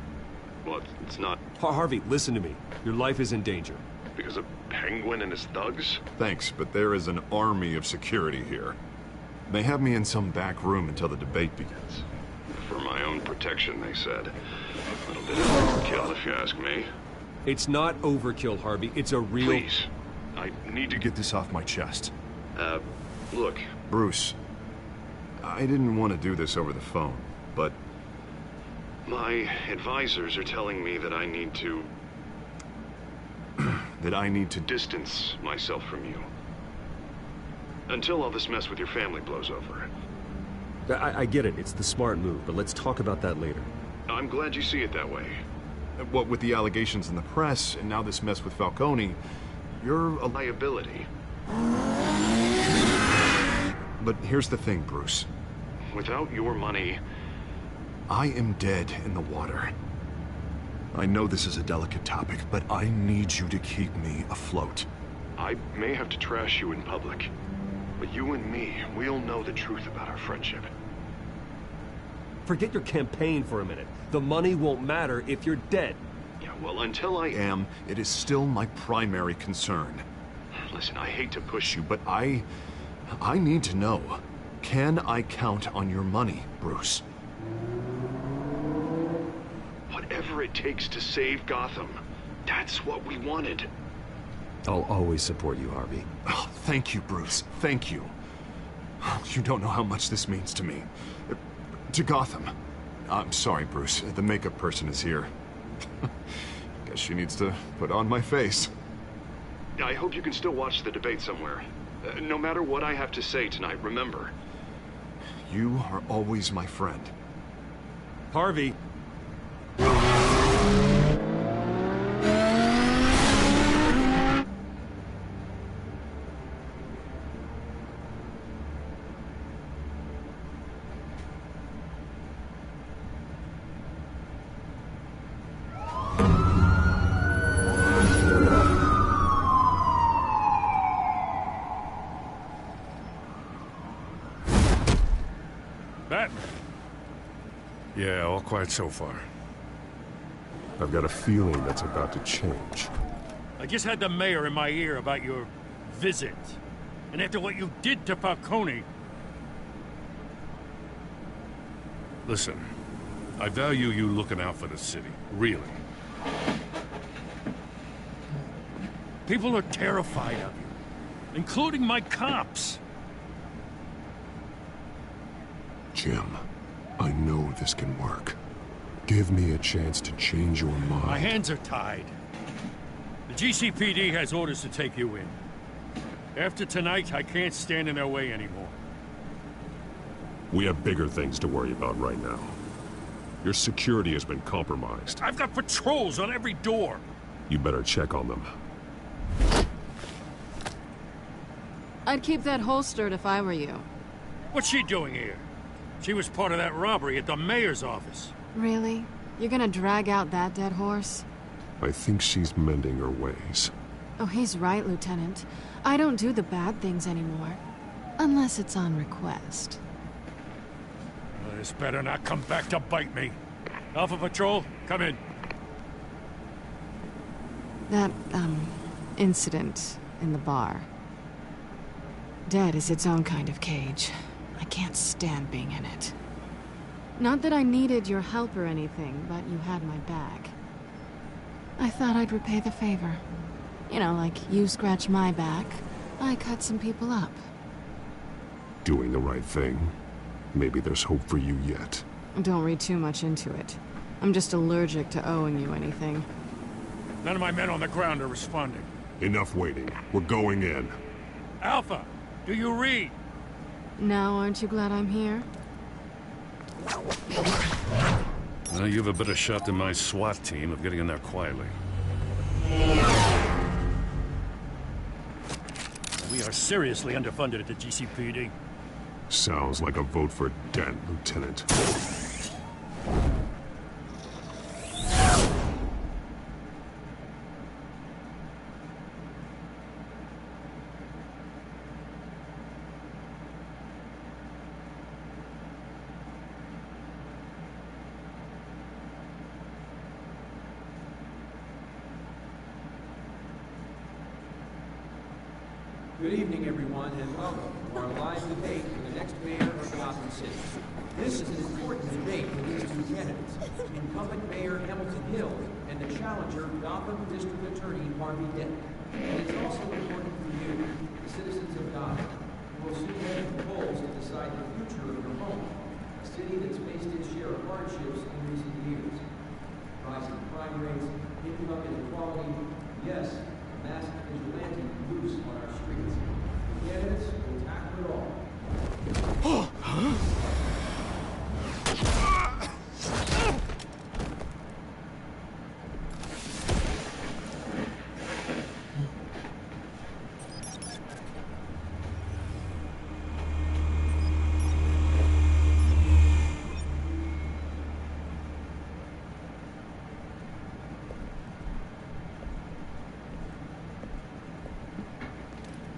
well, it's not... Harvey, listen to me. Your life is in danger. Because of Penguin and his thugs? Thanks, but there is an army of security here. They have me in some back room until the debate begins. For my own protection, they said. A little bit of overkill, if you ask me. It's not overkill, Harvey. It's a real... Please. I need to get this off my chest. Look, Bruce, I didn't want to do this over the phone, but... My advisors are telling me that I need to... that I need to... distance myself from you. Until all this mess with your family blows over. I get it, it's the smart move, but let's talk about that later. I'm glad you see it that way. What with the allegations in the press, and now this mess with Falcone, you're a liability. But here's the thing, Bruce. Without your money... I am dead in the water. I know this is a delicate topic, but I need you to keep me afloat. I may have to trash you in public, but you and me, we'll know the truth about our friendship. Forget your campaign for a minute. The money won't matter if you're dead. Yeah, well, until I am, it is still my primary concern. Listen, I hate to push you, but I need to know. Can I count on your money, Bruce? Whatever it takes to save Gotham. That's what we wanted. I'll always support you, Harvey. Oh, thank you, Bruce. Thank you. You don't know how much this means to me. To Gotham. I'm sorry, Bruce. The makeup person is here. Guess she needs to put on my face. I hope you can still watch the debate somewhere. No matter what I have to say tonight, remember. You are always my friend. Harvey. Batman. Yeah, all quiet so far. I've got a feeling that's about to change. I just had the mayor in my ear about your visit. And after what you did to Falcone... Listen, I value you looking out for the city. Really. People are terrified of you. Including my cops. Jim, I know this can work. Give me a chance to change your mind. My hands are tied. The GCPD has orders to take you in. After tonight, I can't stand in their way anymore. We have bigger things to worry about right now. Your security has been compromised. I've got patrols on every door. You better check on them. I'd keep that holstered if I were you. What's she doing here? She was part of that robbery at the mayor's office. Really? You're gonna drag out that dead horse? I think she's mending her ways. Oh, he's right, Lieutenant. I don't do the bad things anymore. Unless it's on request. This better not come back to bite me. Alpha Patrol, come in. That, incident in the bar. Dead is its own kind of cage. I can't stand being in it. Not that I needed your help or anything, but you had my back. I thought I'd repay the favor. You know, like you scratch my back, I cut some people up. Doing the right thing. Maybe there's hope for you yet. Don't read too much into it. I'm just allergic to owing you anything. None of my men on the ground are responding. Enough waiting. We're going in. Alpha, do you read? Now, aren't you glad I'm here? Well, you have a better shot than my SWAT team of getting in there quietly. We are seriously underfunded at the GCPD. Sounds like a vote for Dent, Lieutenant. Good evening, everyone, and welcome to our live debate for the next mayor of Gotham City. This is an important debate for these two candidates, incumbent Mayor Hamilton Hill and the challenger, Gotham District Attorney Harvey Dent. And it's also important for you, the citizens of Gotham, who You'll soon head to the polls to decide the future of your home, a city that's faced its share of hardships in recent years. Rising crime rates, picking up inequality, yes, a masked vigilante loose on our streets. The candidates will tackle it all.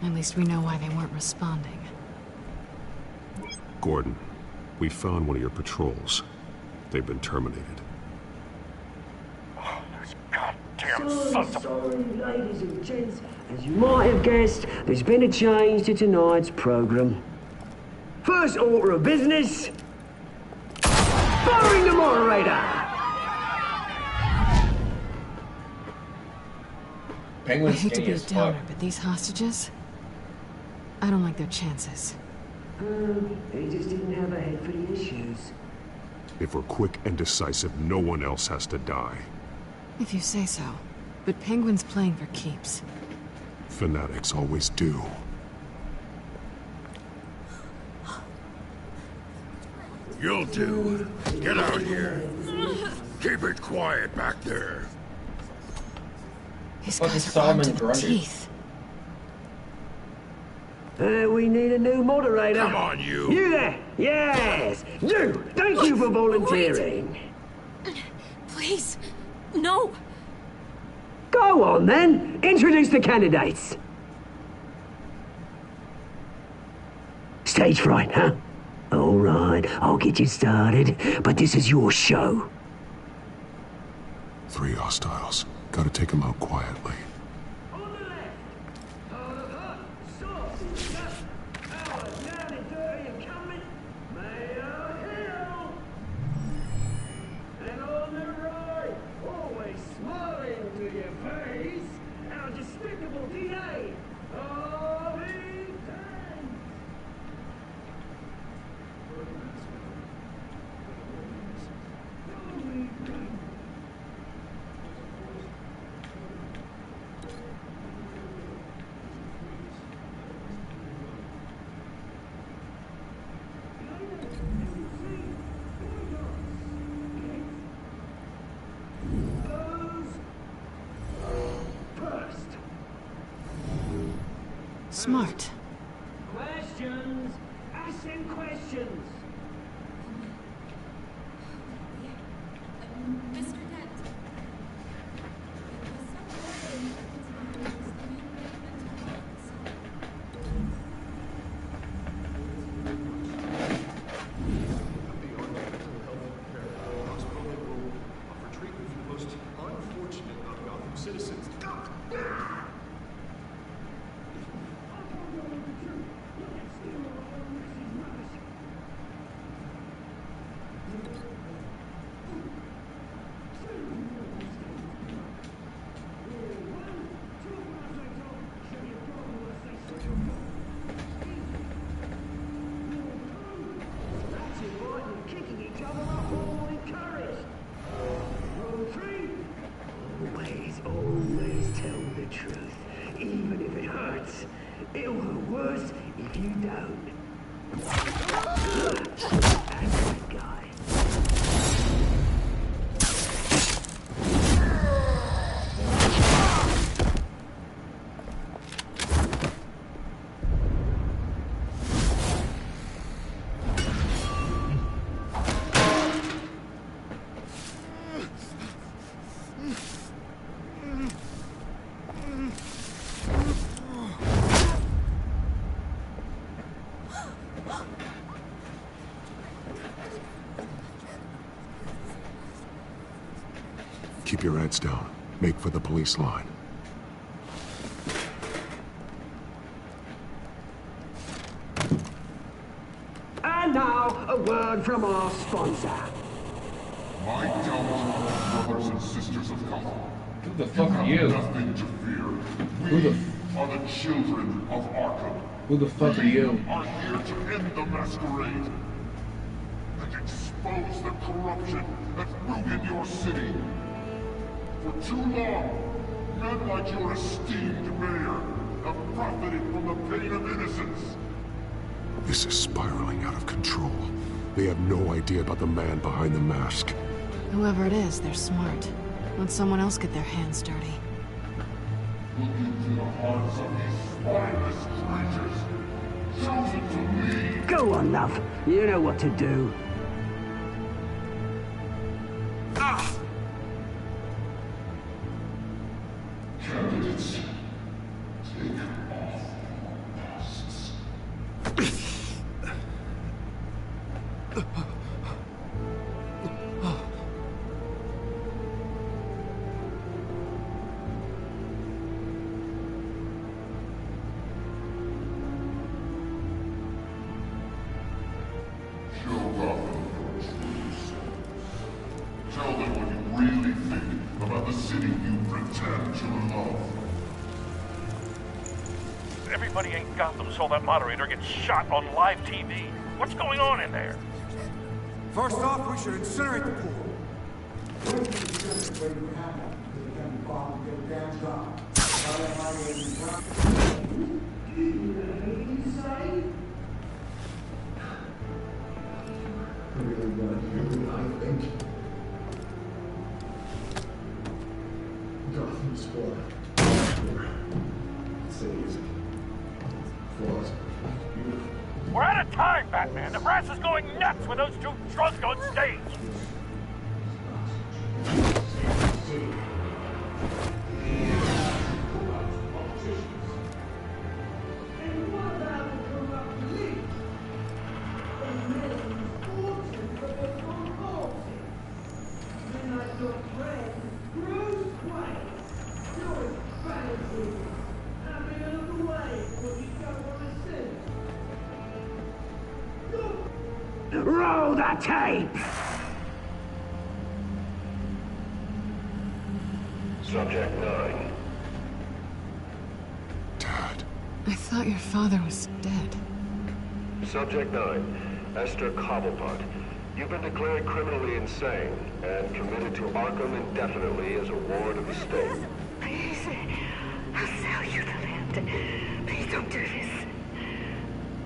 At least we know why they weren't responding. Gordon, we found one of your patrols. They've been terminated. Sorry, ladies and gents. As you might have guessed, there's been a change to tonight's program. First order of business, firing the moderator. I hate to be a downer, but these hostages, I don't like their chances. They just didn't have a head for the issues. If we're quick and decisive, no one else has to die. If you say so. But Penguin's playing for keeps. Fanatics always do. You'll do. Get out here. Keep it quiet back there. These guys are armed to the teeth. We need a new moderator. Come on, you. You there? Yes. You. Thank you for volunteering. Please. No. Go on, then. Introduce the candidates. Stage fright, huh? All right, I'll get you started, but this is your show. 3 hostiles. Gotta take them out quietly. Smart. Questions! Ask them questions! Mr. Dent. Offer treatment for the most unfortunate of Gotham citizens. Always tell the truth, even if it hurts. It'll hurt worse if you don't. That's the guy. Keep your heads down. Make for the police line. And now, a word from our sponsor. My Tailtell brothers and sisters of Gotham. Who the fuck are you? Nothing to fear. We are the children of Arkham. Who the fuck are you? Are here to end the masquerade and expose the corruption that's ruined your city. For too long, men like your esteemed mayor have profited from the pain of innocence. This is spiraling out of control. They have no idea about the man behind the mask. Whoever it is, they're smart. Let someone else get their hands dirty. Look into the hearts of these spineless creatures, chosen to lead. Go on, love. You know what to do. Candidates, take off masks. Show Gotham your truth. Tell them what you really think about the city you pretend to love. Everybody in Gotham saw that moderator get shot on live TV. What's going on in there? First off, we should incinerate the pool. Gotham's for We're out of time, Batman. The press is going nuts with those two drunks on stage. Roll the tape! Subject 9. I thought your father was dead. Subject 9, Esther Cobblepot. You've been declared criminally insane and committed to Arkham indefinitely as a ward of the state. Please, I'll sell you the land. Please don't do this.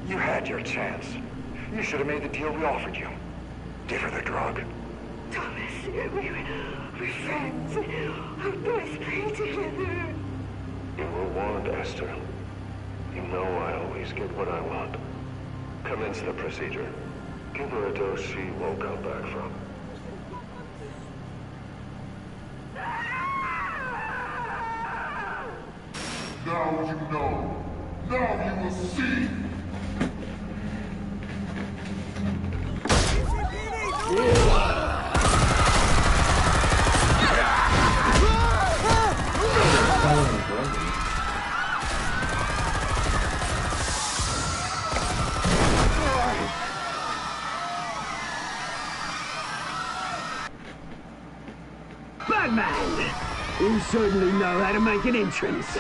You had your chance. You should have made the deal we offered you. Give her the drug. Thomas, we're friends. Our boys play together. You were warned, Esther. You know I always get what I want. Commence the procedure. Give her a dose she won't come back from. Now you know. Now you will see. Batman! You certainly know how to make an entrance.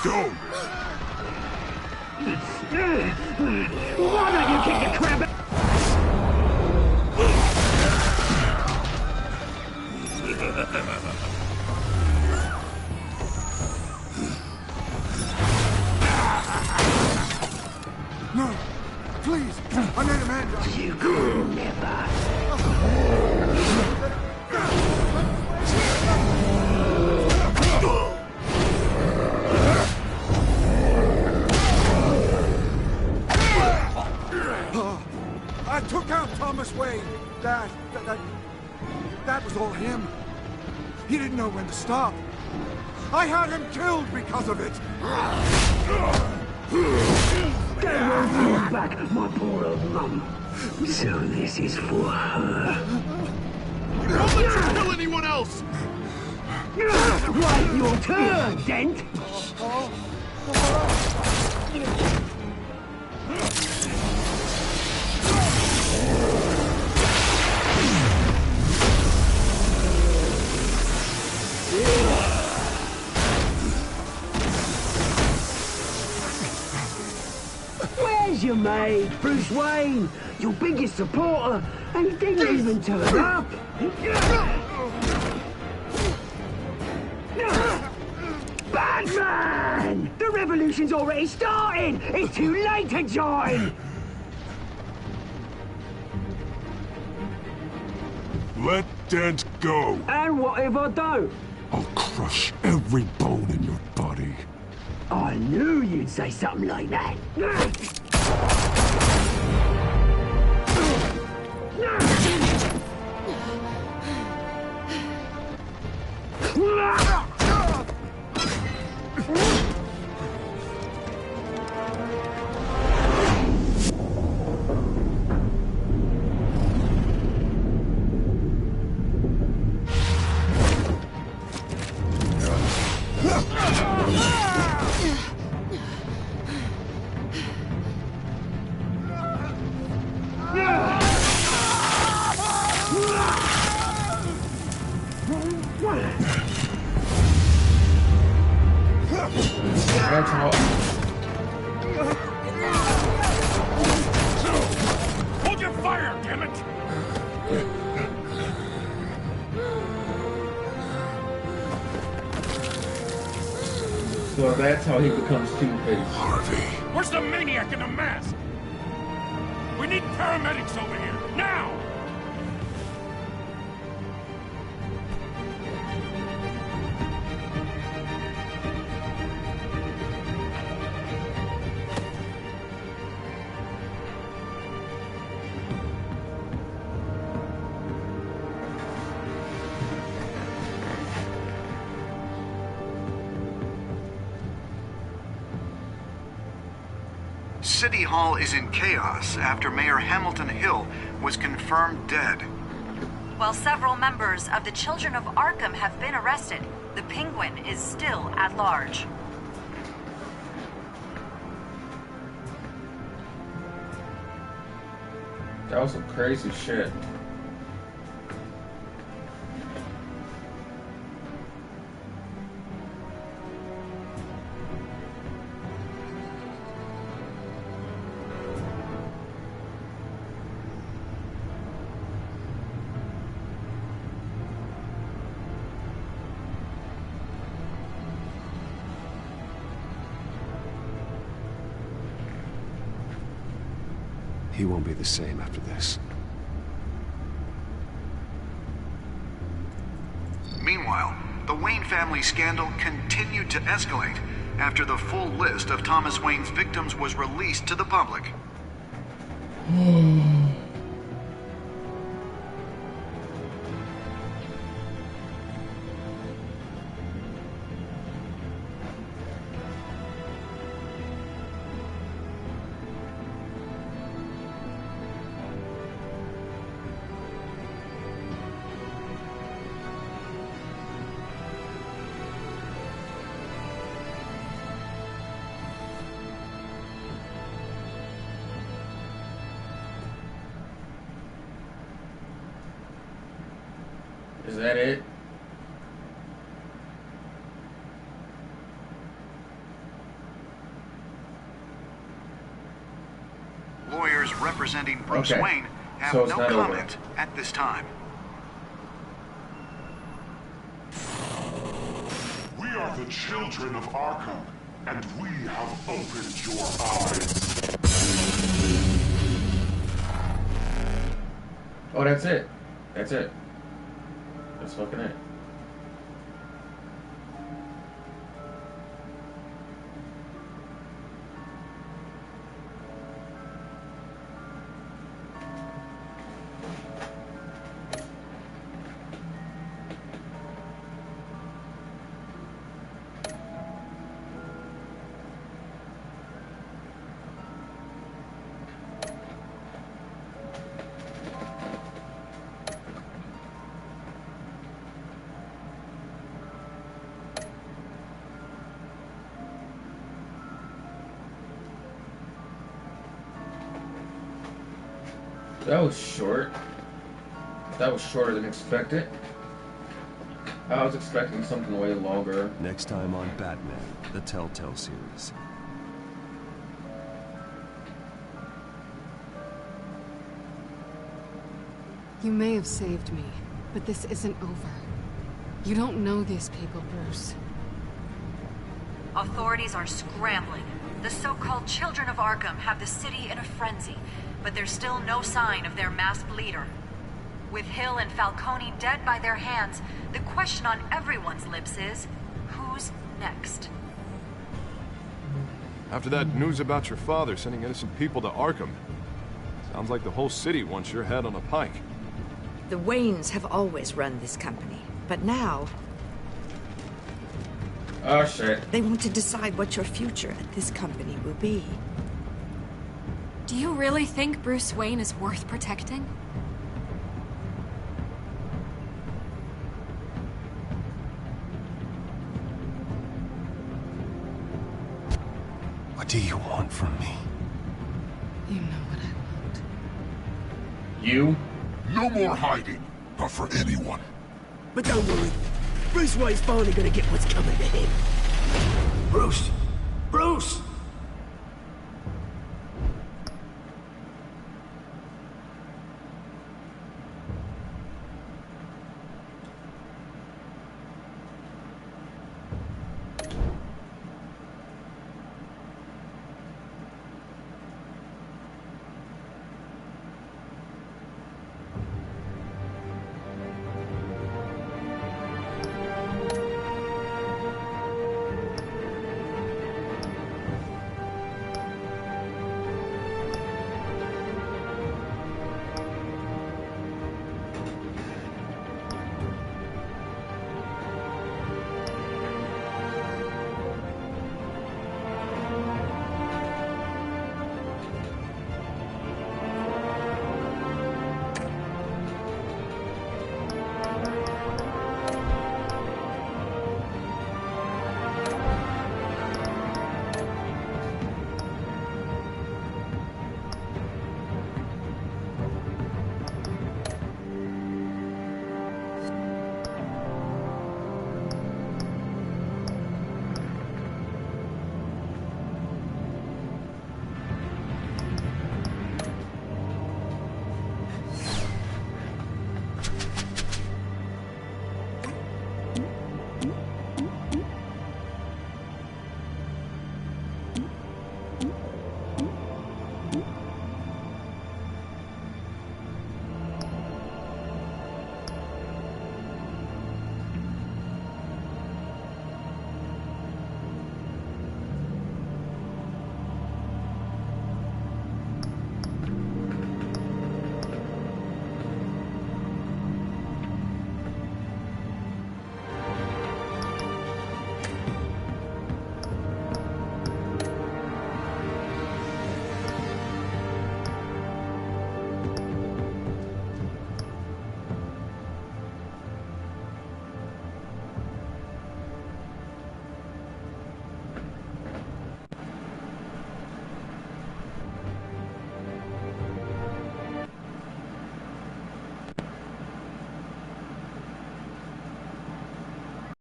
Go! Why don't you kick the crap out? No! Please! I made a man. You could never. I took out Thomas Wayne. That was all him. He didn't know when to stop. I had him killed because of it. They won't bring back my poor old mum. So this is for her. Don't let you kill anyone else! Right, your turn, Dent! Here's your mate, Bruce Wayne, your biggest supporter, and he didn't even turn up. Batman! The revolution's already started! It's too late to join! Let Dent go! And what if I don't? I'll crush every bone in your body. I knew you'd say something like that. Hold your fire, damn it! So that's how he becomes Two-Face. Harvey. Where's the maniac in the mask? We need paramedics over here, now! City Hall is in chaos after Mayor Hamilton Hill was confirmed dead. While several members of the Children of Arkham have been arrested, the Penguin is still at large. That was some crazy shit. He won't be the same after this. Meanwhile, the Wayne family scandal continued to escalate after the full list of Thomas Wayne's victims was released to the public. Is that it? Lawyers representing Bruce Okay. Wayne have So it's no not over. comment at this time. We are the children of Arkham, and we have opened your eyes. Oh, that's it. That's it. That's fucking it. That was short. That was shorter than expected. I was expecting something way longer. Next time on Batman, the Tailtell series. You may have saved me, but this isn't over. You don't know these people, Bruce. Authorities are scrambling. The so-called Children of Arkham have the city in a frenzy, but there's still no sign of their masked leader. With Hill and Falcone dead by their hands, the question on everyone's lips is, who's next? After that news about your father sending innocent people to Arkham, sounds like the whole city wants your head on a pike. The Waynes have always run this company, but now... Oh, shit. They want to decide what your future at this company will be. Do you really think Bruce Wayne is worth protecting? What do you want from me? You know what I want. You? No more hiding, not for anyone. But don't worry. Bruce Wayne's finally gonna get what's coming to him. Bruce,